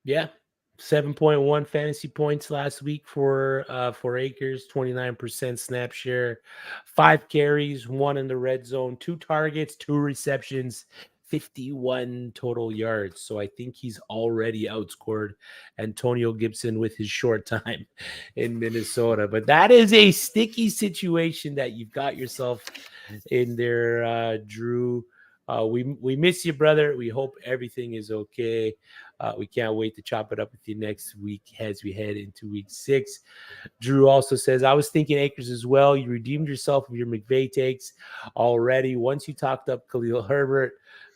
Yeah. 7.1 fantasy points last week for Akers, 29% snap share, 5 carries, 1 in the red zone, 2 targets, 2 receptions, 51 total yards. So I think he's already outscored Antonio Gibson with his short time in Minnesota. But that is a sticky situation that you've got yourself in there, Drew. We miss you, brother. We hope everything is okay. We can't wait to chop it up with you next week as we head into week 6. Drew also says, I was thinking Akers as well. You redeemed yourself of your McVay takes already once you talked up Khalil Herbert,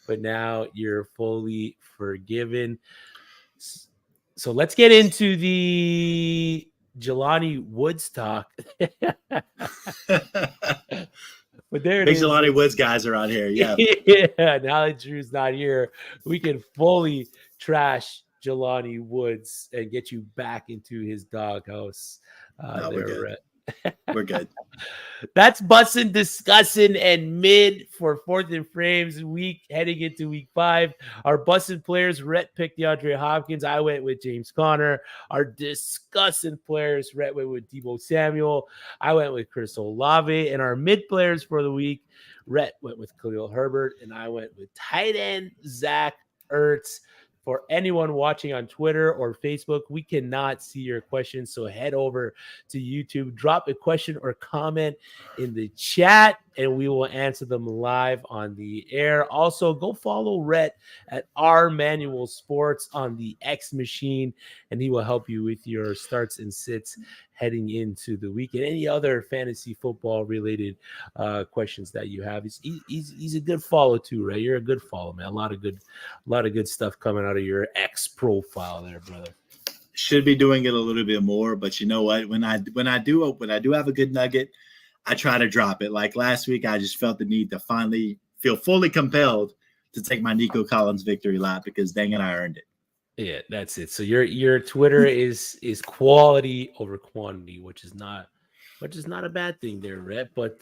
but now you're fully forgiven. So let's get into the Jelani Woods talk. But there it Big is. Jelani Woods guys around here. Yeah. Yeah, now that Drew's not here, we can fully trash Jelani Woods and get you back into his doghouse. No, we're good. We're good. That's bussin', discussing, and mid for Fourth and Frames week heading into week 5. Our bussin' players, Rhett picked DeAndre Hopkins. I went with James Conner. Our discussing players, Rhett went with Deebo Samuel. I went with Chris Olave. And our mid players for the week, Rhett went with Khalil Herbert, and I went with tight end Zach Ertz. For anyone watching on Twitter or Facebook, we cannot see your questions. So head over to YouTube, drop a question or comment in the chat, and we will answer them live on the air. Also, go follow Rhett at R Manual Sports on the X Machine, and he will help you with your starts and sits heading into the week and any other fantasy football related questions that you have. He's a good follow too, right? You're a good follow, man. A lot of good stuff coming out of your X profile there, brother. Should be doing it a little bit more, but you know what? When I do have a good nugget, I try to drop it. Like last week, I just felt the need to finally feel fully compelled to take my Nico Collins victory lap because dang it, I earned it. Yeah, that's it. So your Twitter is quality over quantity, which is not a bad thing there, Rhett. But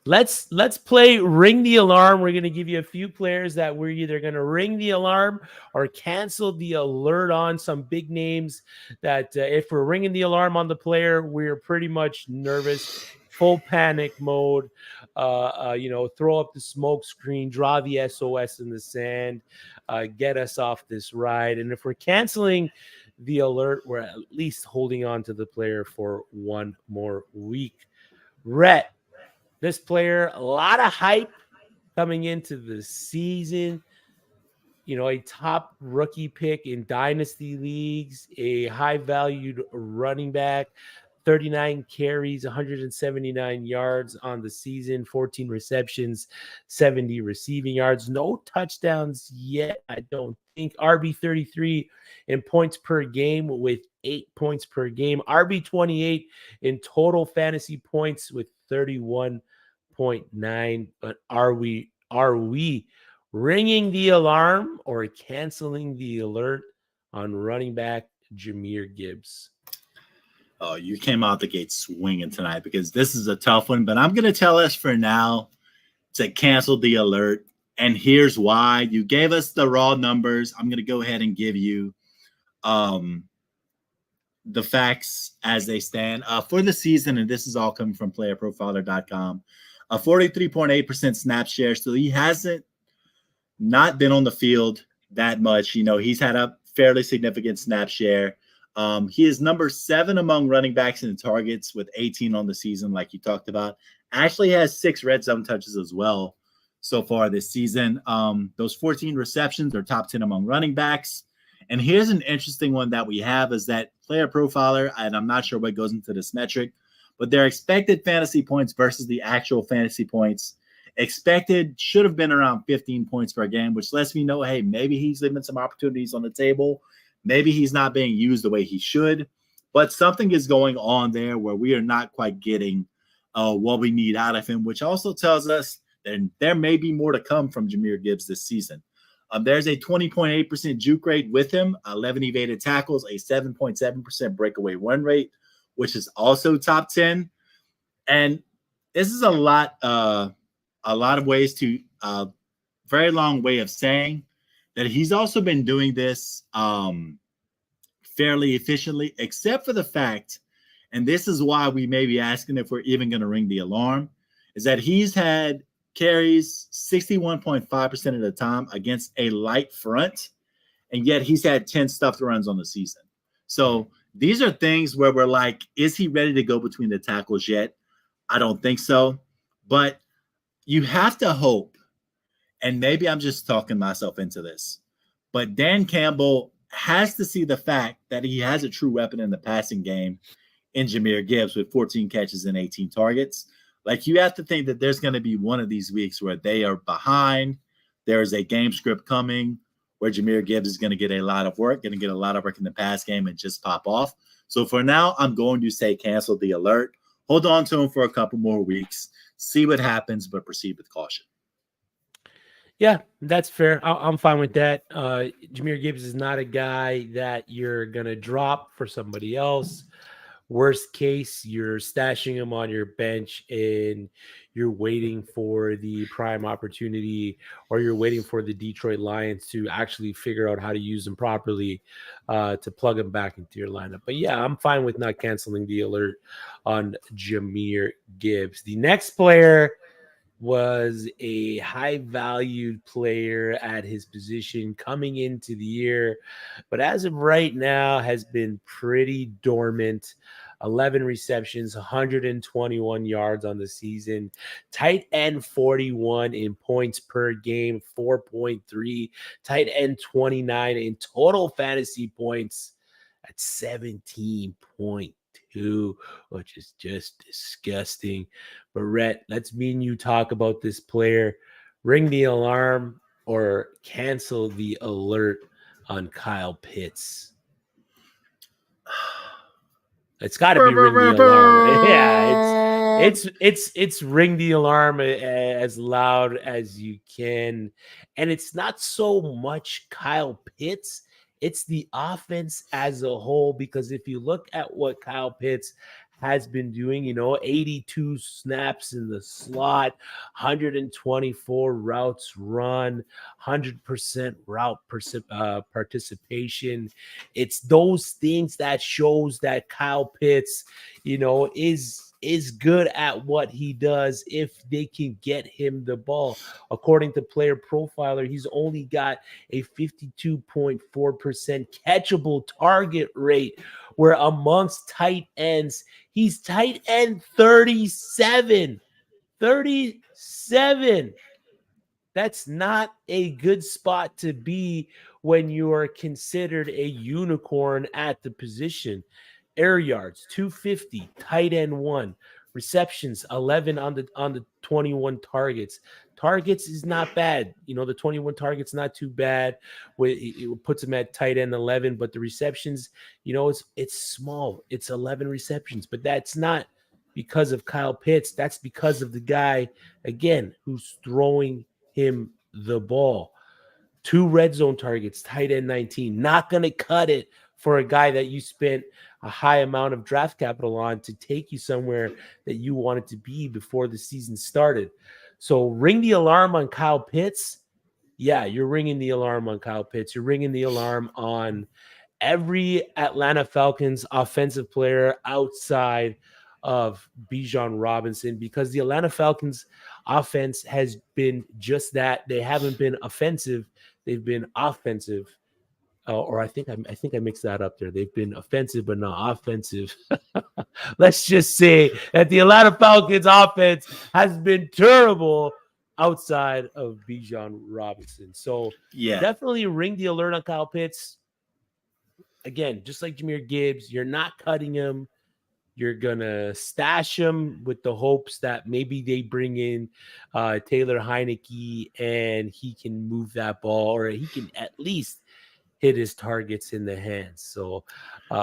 let's play Ring the Alarm. We're going to give you a few players that we're either going to ring the alarm or cancel the alert on. Some big names that if we're ringing the alarm on the player, we're pretty much nervous, full panic mode. Throw up the smoke screen, draw the SOS in the sand, get us off this ride. And if we're canceling the alert, we're at least holding on to the player for one more week. Rhett, this player, a lot of hype coming into the season. A top rookie pick in dynasty leagues, a high valued running back, 39 carries, 179 yards on the season, 14 receptions, 70 receiving yards. No touchdowns yet, I don't think. RB33 in points per game with 8 points per game. RB28 in total fantasy points with 31.9. But are we ringing the alarm or canceling the alert on running back Jahmyr Gibbs? Oh, you came out the gate swinging tonight because this is a tough one, but I'm going to tell us for now to cancel the alert. And here's why. You gave us the raw numbers. I'm going to go ahead and give you the facts as they stand for the season. And this is all coming from playerprofiler.com. A 43.8% snap share. So he hasn't not been on the field that much. He's had a fairly significant snap share. He is number 7 among running backs in targets with 18 on the season, like you talked about. Actually has 6 red zone touches as well so far this season. Those 14 receptions are top 10 among running backs. And here's an interesting one that we have is that Player Profiler, and I'm not sure what goes into this metric, but their expected fantasy points versus the actual fantasy points expected should have been around 15 points per game, which lets me know, hey, maybe he's leaving some opportunities on the table. Maybe he's not being used the way he should, but something is going on there where we are not quite getting what we need out of him, which also tells us that there may be more to come from Jahmyr Gibbs this season. There's a 20.8% juke rate with him, 11 evaded tackles, a 7.7% breakaway run rate, which is also top 10. And this is a lot of ways to very long way of saying that he's also been doing this fairly efficiently, except for the fact, and this is why we may be asking if we're even going to ring the alarm, is that he's had carries 61.5% of the time against a light front, and yet he's had 10 stuffed runs on the season. So these are things where we're like, is he ready to go between the tackles yet? I don't think so. But you have to hope, and maybe I'm just talking myself into this, but Dan Campbell has to see the fact that he has a true weapon in the passing game in Jahmyr Gibbs with 14 catches and 18 targets. Like, you have to think that there's going to be one of these weeks where they are behind. There is a game script coming where Jahmyr Gibbs is going to get a lot of work, going to get a lot of work in the pass game and just pop off. So for now, I'm going to say cancel the alert. Hold on to him for a couple more weeks, see what happens, but proceed with caution. Yeah, that's fair. I'm fine with that. Jahmyr Gibbs is not a guy that you're going to drop for somebody else. Worst case, you're stashing him on your bench and you're waiting for the prime opportunity, or you're waiting for the Detroit Lions to actually figure out how to use him properly to plug him back into your lineup. But yeah, I'm fine with not canceling the alert on Jahmyr Gibbs. The next player was a high valued player at his position coming into the year, but as of right now has been pretty dormant. 11 receptions, 121 yards on the season, tight end 41 in points per game, 4.3, tight end 29 in total fantasy points at 17.2, which is just disgusting. But Rhett, let's me and you talk about this player. Ring the alarm or cancel the alert on Kyle Pitts. It's got to be ring the alarm. Yeah, it's ring the alarm as loud as you can. And it's not so much Kyle Pitts, it's the offense as a whole, because if you look at what Kyle Pitts has been doing, 82 snaps in the slot, 124 routes run, 100% route participation. It's those things that shows that Kyle Pitts, is good at what he does if they can get him the ball. According to Player Profiler, he's only got a 52.4% catchable target rate, where amongst tight ends, he's tight end 37. 37. That's not a good spot to be when you are considered a unicorn at the position. Air yards 250, tight end 1, receptions 11 on the 21 targets. Targets is not bad. The 21 targets not too bad. It puts him at tight end 11, but the receptions, it's small. It's 11 receptions, but that's not because of Kyle Pitts. That's because of the guy, again, who's throwing him the ball. 2 red zone targets, tight end 19. Not going to cut it for a guy that you spent a high amount of draft capital on to take you somewhere that you wanted to be before the season started. So ring the alarm on Kyle Pitts. Yeah, you're ringing the alarm on Kyle Pitts. You're ringing the alarm on every Atlanta Falcons offensive player outside of Bijan Robinson, because the Atlanta Falcons offense has been just that. They haven't been offensive. They've been offensive. Or I think I mixed that up there. They've been offensive, but not offensive. Let's just say that the Atlanta Falcons offense has been terrible outside of Bijan Robinson. So Yeah. definitely ring the alert on Kyle Pitts. Again, just like Jahmyr Gibbs, you're not cutting him. You're going to stash him with the hopes that maybe they bring in Taylor Heineke and he can move that ball, or he can at least hit his targets in the hands. So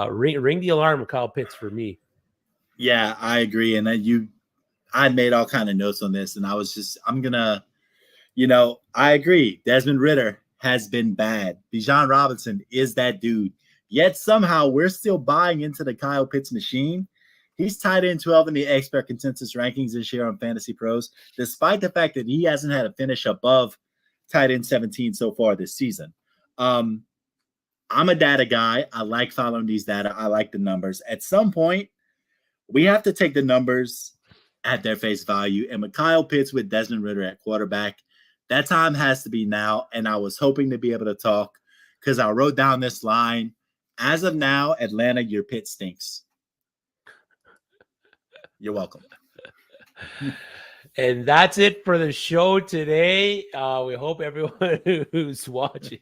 ring the alarm with Kyle Pitts for me. Yeah, I agree. And I made all kind of notes on this, and I'm going to, I agree. Desmond Ridder has been bad. Bijan Robinson is that dude. Yet somehow we're still buying into the Kyle Pitts machine. He's tied in 12 in the expert consensus rankings this year on Fantasy Pros, despite the fact that he hasn't had a finish above tight end 17 so far this season. I'm a data guy. I like following these data. I like the numbers. At some point, we have to take the numbers at their face value. And with Kyle Pitts with Desmond Ridder at quarterback, that time has to be now. And I was hoping to be able to talk because I wrote down this line. As of now, Atlanta, your pit stinks. You're welcome. And that's it for the show today. We hope everyone who's watching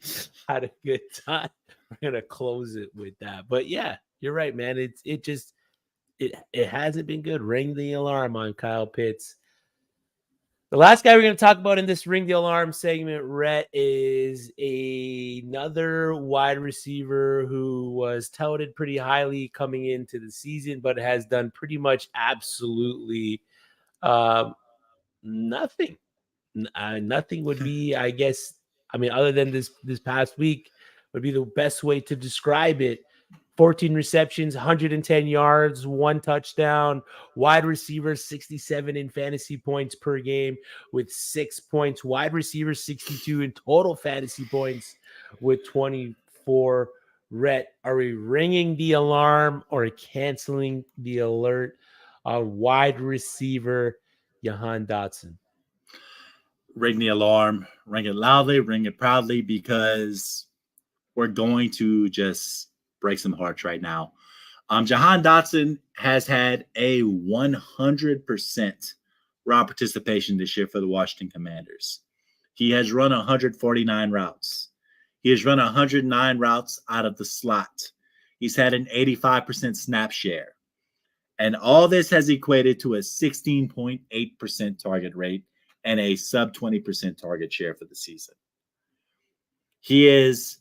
had a good time. We're gonna close it with that. But yeah, you're right, man. It hasn't been good. Ring the alarm on Kyle Pitts. The last guy we're going to talk about in this Ring the Alarm segment, Rhett, is another wide receiver who was touted pretty highly coming into the season, but has done pretty much absolutely nothing. Nothing would be, I guess, I mean, other than this past week, would be the best way to describe it. 14 receptions, 110 yards, 1 touchdown, wide receiver 67 in fantasy points per game with 6 points, wide receiver 62 in total fantasy points with 24. Rhett, are we ringing the alarm or canceling the alert on wide receiver Jahan Dotson? Ring the alarm, ring it loudly, ring it proudly, because we're going to just break some hearts right now. Jahan Dotson has had a 100% raw participation this year for the Washington Commanders. He has run 149 routes. He has run 109 routes out of the slot. He's had an 85% snap share. And all this has equated to a 16.8% target rate and a sub 20% target share for the season. He is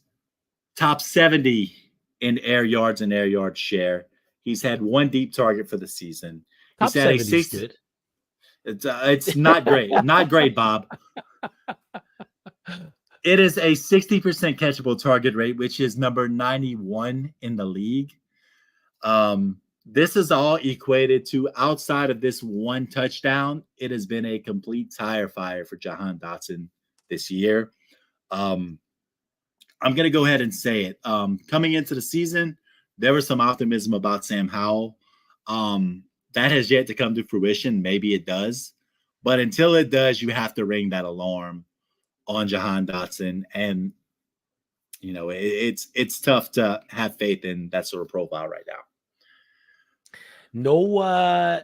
top 70 in air yards and air yard share. He's had 1 deep target for the season. Top He's had 70 is good. It's not great. Not great, Bob. It is a 60% catchable target rate, which is number 91 in the league. This is all equated to, outside of this 1 touchdown, it has been a complete tire fire for Jahan Dotson this year. I'm going to go ahead and say it. Coming into the season, there was some optimism about Sam Howell. That has yet to come to fruition. Maybe it does. But until it does, you have to ring that alarm on Jahan Dotson. And, you know, it's tough to have faith in that sort of profile right now. No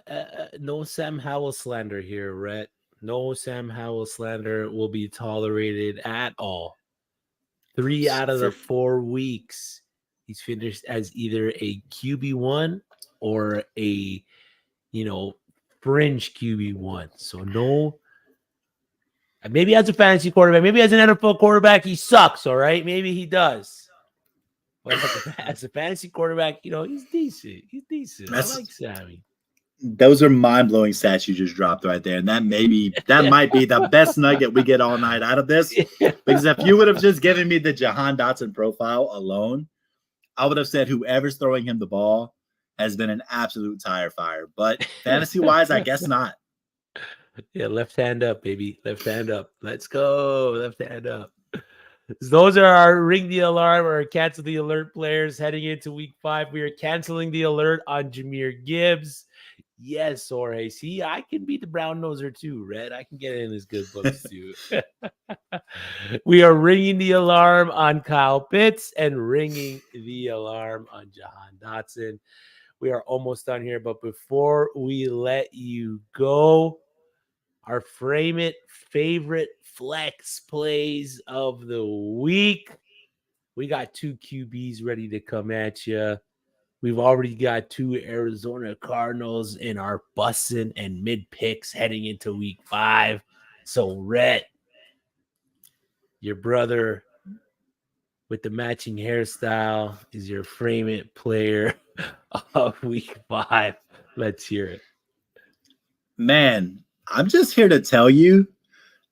Sam Howell slander here, Rhett. No Sam Howell slander will be tolerated at all. 3 out of the 4 weeks, he's finished as either a QB1 or a, fringe QB1. So no, maybe as a fantasy quarterback, maybe as an NFL quarterback, he sucks. All right, maybe he does. But as a fantasy quarterback, he's decent. He's decent. I like Sammy. Those are mind-blowing stats you just dropped right there. And that might be the best nugget we get all night out of this. Because if you would have just given me the Jahan Dotson profile alone, I would have said whoever's throwing him the ball has been an absolute tire fire. But fantasy-wise, I guess not. Yeah, left hand up, baby. Left hand up. Let's go. Left hand up. Those are our ring the alarm or cancel the alert players heading into week 5. We are canceling the alert on Jahmyr Gibbs. Yes, Jorge. See, I can beat the brown noser too, Rhett. I can get in his good books too. We are ringing the alarm on Kyle Pitts and ringing the alarm on Jahan Dotson. We are almost done here, but before we let you go, our Frame It favorite flex plays of the week. We got 2 QBs ready to come at you. We've already got 2 Arizona Cardinals in our bussin' and mid picks heading into week 5. So, Rhett, your brother with the matching hairstyle is your Frame It player of week 5. Let's hear it. Man, I'm just here to tell you,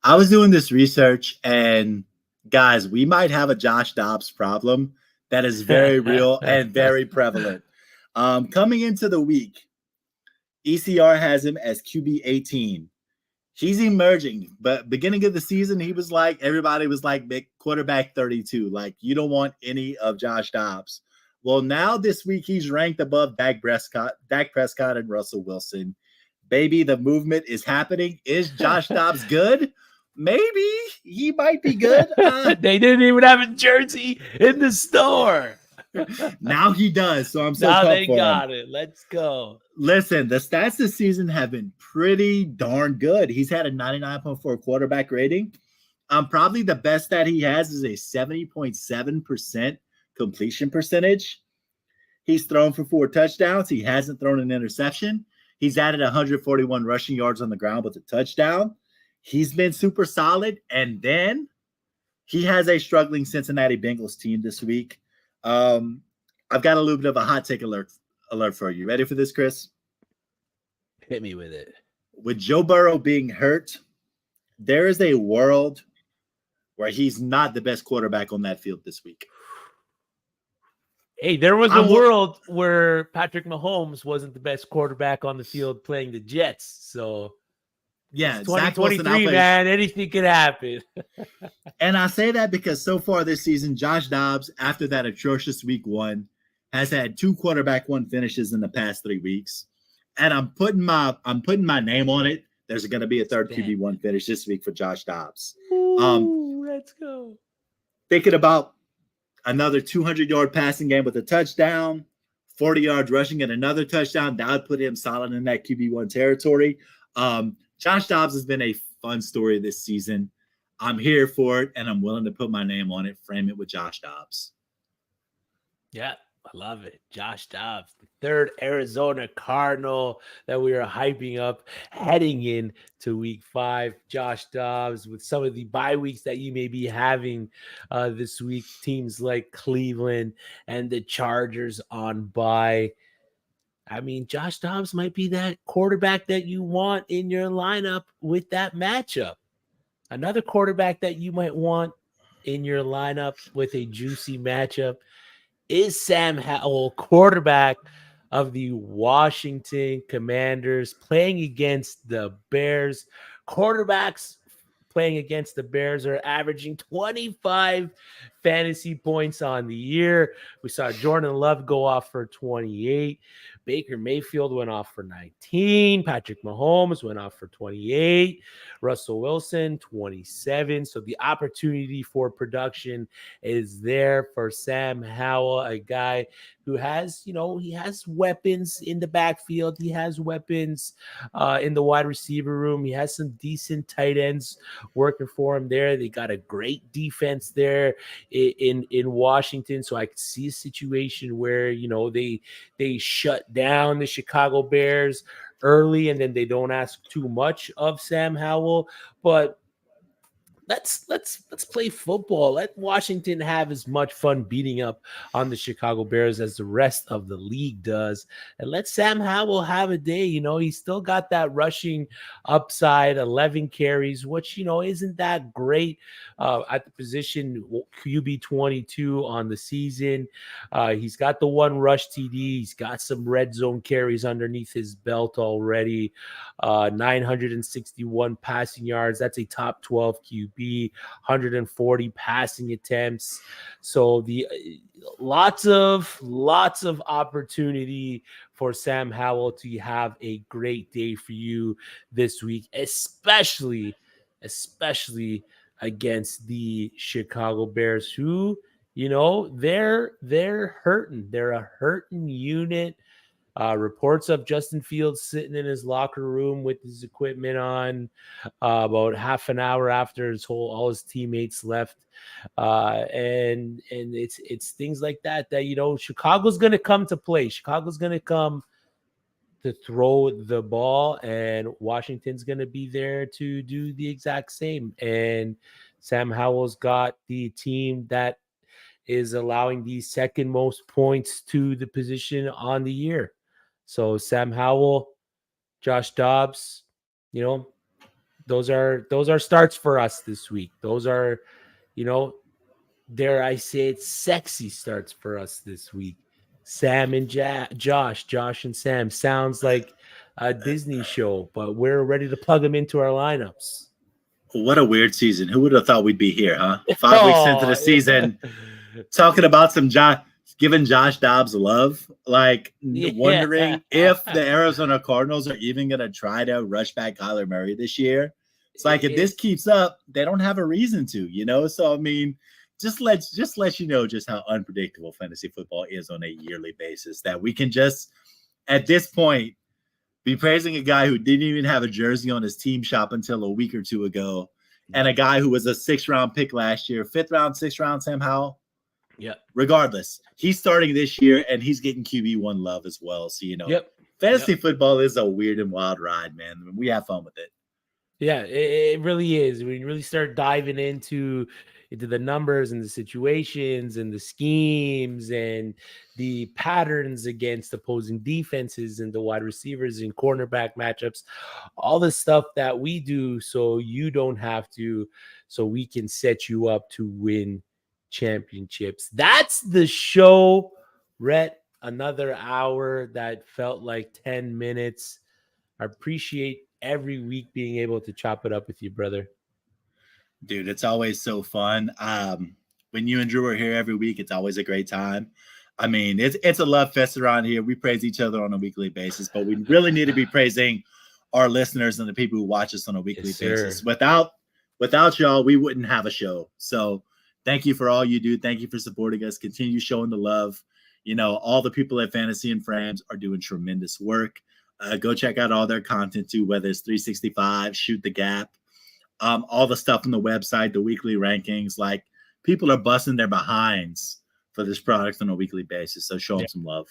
I was doing this research, and guys, we might have a Josh Dobbs problem that is very real and very prevalent. Coming into the week, ECR has him as QB 18. He's emerging, but beginning of the season, he was like, everybody was like, big quarterback 32. Like, you don't want any of Josh Dobbs. Well, now this week, he's ranked above Dak Prescott and Russell Wilson. Baby, the movement is happening. Is Josh Dobbs good? Maybe he might be good. They didn't even have a jersey in the store. Now he does, so I'm so Now pumped they for him. got it. Let's go. Listen, the stats this season have been pretty darn good. He's had a 99.4 quarterback rating. Probably the best that he has is a 70.7% completion percentage. He's thrown for 4 touchdowns. He hasn't thrown an interception. He's added 141 rushing yards on the ground with a touchdown. He's been super solid. And then he has a struggling Cincinnati Bengals team this week. I've got a little bit of a hot take alert for you. Ready for this, Chris? Hit me with it. With Joe Burrow being hurt, there is a world where he's not the best quarterback on that field this week. Hey, there was a world where Patrick Mahomes wasn't the best quarterback on the field playing the Jets. So, yeah, it's 2023, man. Anything could happen. And I say that because so far this season, Josh Dobbs, after that atrocious week 1, has had 2 quarterback 1 finishes in the past 3 weeks. And I'm putting my name on it. There's going to be a third QB1 finish this week for Josh Dobbs. Ooh, let's go. Thinking about another 200-yard passing game with a touchdown, 40 yards rushing and another touchdown. That would put him solid in that QB1 territory. Josh Dobbs has been a fun story this season. I'm here for it, and I'm willing to put my name on it, frame it with Josh Dobbs. Yeah, I love it. Josh Dobbs, the third Arizona Cardinal that we are hyping up heading in to week 5. Josh Dobbs with some of the bye weeks that you may be having this week. Teams like Cleveland and the Chargers on bye. I mean, Josh Dobbs might be that quarterback that you want in your lineup with that matchup. Another quarterback that you might want in your lineup with a juicy matchup is Sam Howell, quarterback of the Washington Commanders, playing against the Bears. Quarterbacks playing against the Bears are averaging 25 fantasy points on the year. We saw Jordan Love go off for 28. Baker Mayfield went off for 19. Patrick Mahomes went off for 28. Russell Wilson, 27. So the opportunity for production is there for Sam Howell, a guy who has, he has weapons in the backfield. He has weapons in the wide receiver room. He has some decent tight ends working for him there. They got a great defense there in Washington. So I could see a situation where, they shut down the Chicago Bears early and then they don't ask too much of Sam Howell. But let's play football. Let Washington have as much fun beating up on the Chicago Bears as the rest of the league does. And let Sam Howell have a day. He's still got that rushing upside, 11 carries, which, isn't that great at the position QB 22 on the season. He's got the 1 rush TD. He's got some red zone carries underneath his belt already. 961 passing yards. That's a top 12 QB. 140 passing attempts. So the lots of opportunity for Sam Howell to have a great day for you this week, especially against the Chicago Bears, who, they're hurting. They're a hurting unit. Reports of Justin Fields sitting in his locker room with his equipment on about half an hour after all his teammates left. And it's things like that Chicago's going to come to play. Chicago's going to come to throw the ball, and Washington's going to be there to do the exact same. And Sam Howell's got the team that is allowing the second most points to the position on the year. So Sam Howell, Josh Dobbs, those are starts for us this week. Those are, dare I say it, sexy starts for us this week. Sam and Josh and Sam sounds like Disney show, but we're ready to plug them into our lineups. What a weird season. Who would have thought we'd be here, huh? 5 weeks into the Oh, yeah. season, talking about giving Josh Dobbs love, like Yeah. wondering if the Arizona Cardinals are even going to try to rush back Kyler Murray this year. It's like if this keeps up, they don't have a reason to, you know. So I mean, just let you know just how unpredictable fantasy football is on a yearly basis. That we can just at this point be praising a guy who didn't even have a jersey on his team shop until a week or two ago, and a guy who was a 6th-round pick last year, 5th-round, 6th-round, Sam Howell. Yep. Regardless, he's starting this year and he's getting QB1 love as well. So, Yep. fantasy football is a weird and wild ride, man. We have fun with it. Yeah, it really is. When you really start diving into the numbers and the situations and the schemes and the patterns against opposing defenses and the wide receivers and cornerback matchups, all the stuff that we do so you don't have to, so we can set you up to win championships. That's the show, Rhett. Another hour that felt like 10 minutes. I appreciate every week being able to chop it up with you, brother. Dude, it's always so fun. When you and Drew are here every week, it's always a great time. I mean, it's a love fest around here. We praise each other on a weekly basis, but we really need to be praising our listeners and the people who watch us on a weekly basis. Without y'all, we wouldn't have a show. So thank you for all you do. Thank you for supporting us. Continue showing the love. You know, all the people at Fantasy and Frames are doing tremendous work. Go check out all their content too, whether it's 365, Shoot the Gap, all the stuff on the website, the weekly rankings. Like, people are busting their behinds for this product on a weekly basis. So show them some love.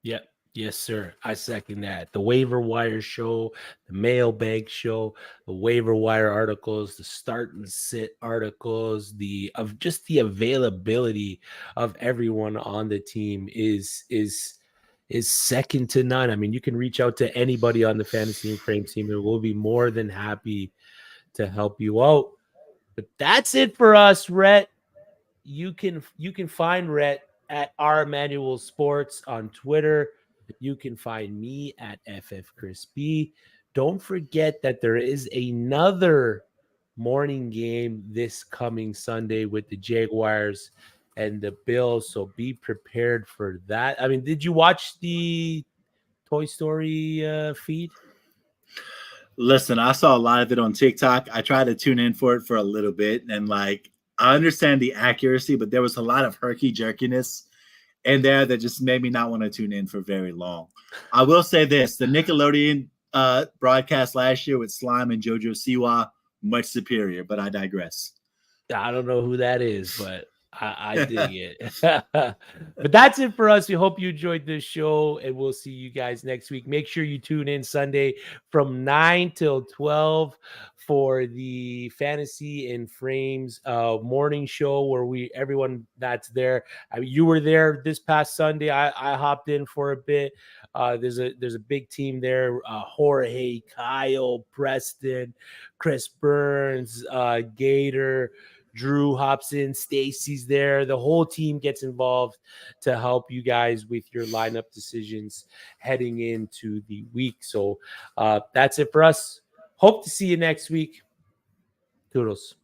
Yep. Yes, sir. I second that. The waiver wire show, the mailbag show, the waiver wire articles, the start and sit articles, of just the availability of everyone on the team is second to none. I mean, you can reach out to anybody on the Fantasy and Frame team, and we'll be more than happy to help you out. But that's it for us, Rhett. You can find Rhett at R Manual Sports on Twitter. You can find me at FF Chris B. Don't forget that there is another morning game this coming Sunday with the Jaguars and the Bills, so be prepared for that. I mean, did you watch the Toy Story feed? Listen, I saw a lot of it on TikTok. I tried to tune in for it for a little bit, and like, I understand the accuracy, but there was a lot of herky jerkiness in there that just made me not want to tune in for very long. I will say this: the Nickelodeon broadcast last year with Slime and JoJo Siwa, much superior, but I digress. I don't know who that is, but I dig it. But that's it for us. We hope you enjoyed this show, and we'll see you guys next week. Make sure you tune in Sunday from 9 till 12 for the Fantasy and Frames morning show, where everyone that's there. I mean, you were there this past Sunday. I hopped in for a bit. There's a big team there. Jorge, Kyle, Preston, Chris Burns, Gator, Drew hops in, Stacy's there. The whole team gets involved to help you guys with your lineup decisions heading into the week. So that's it for us. Hope to see you next week. Toodles.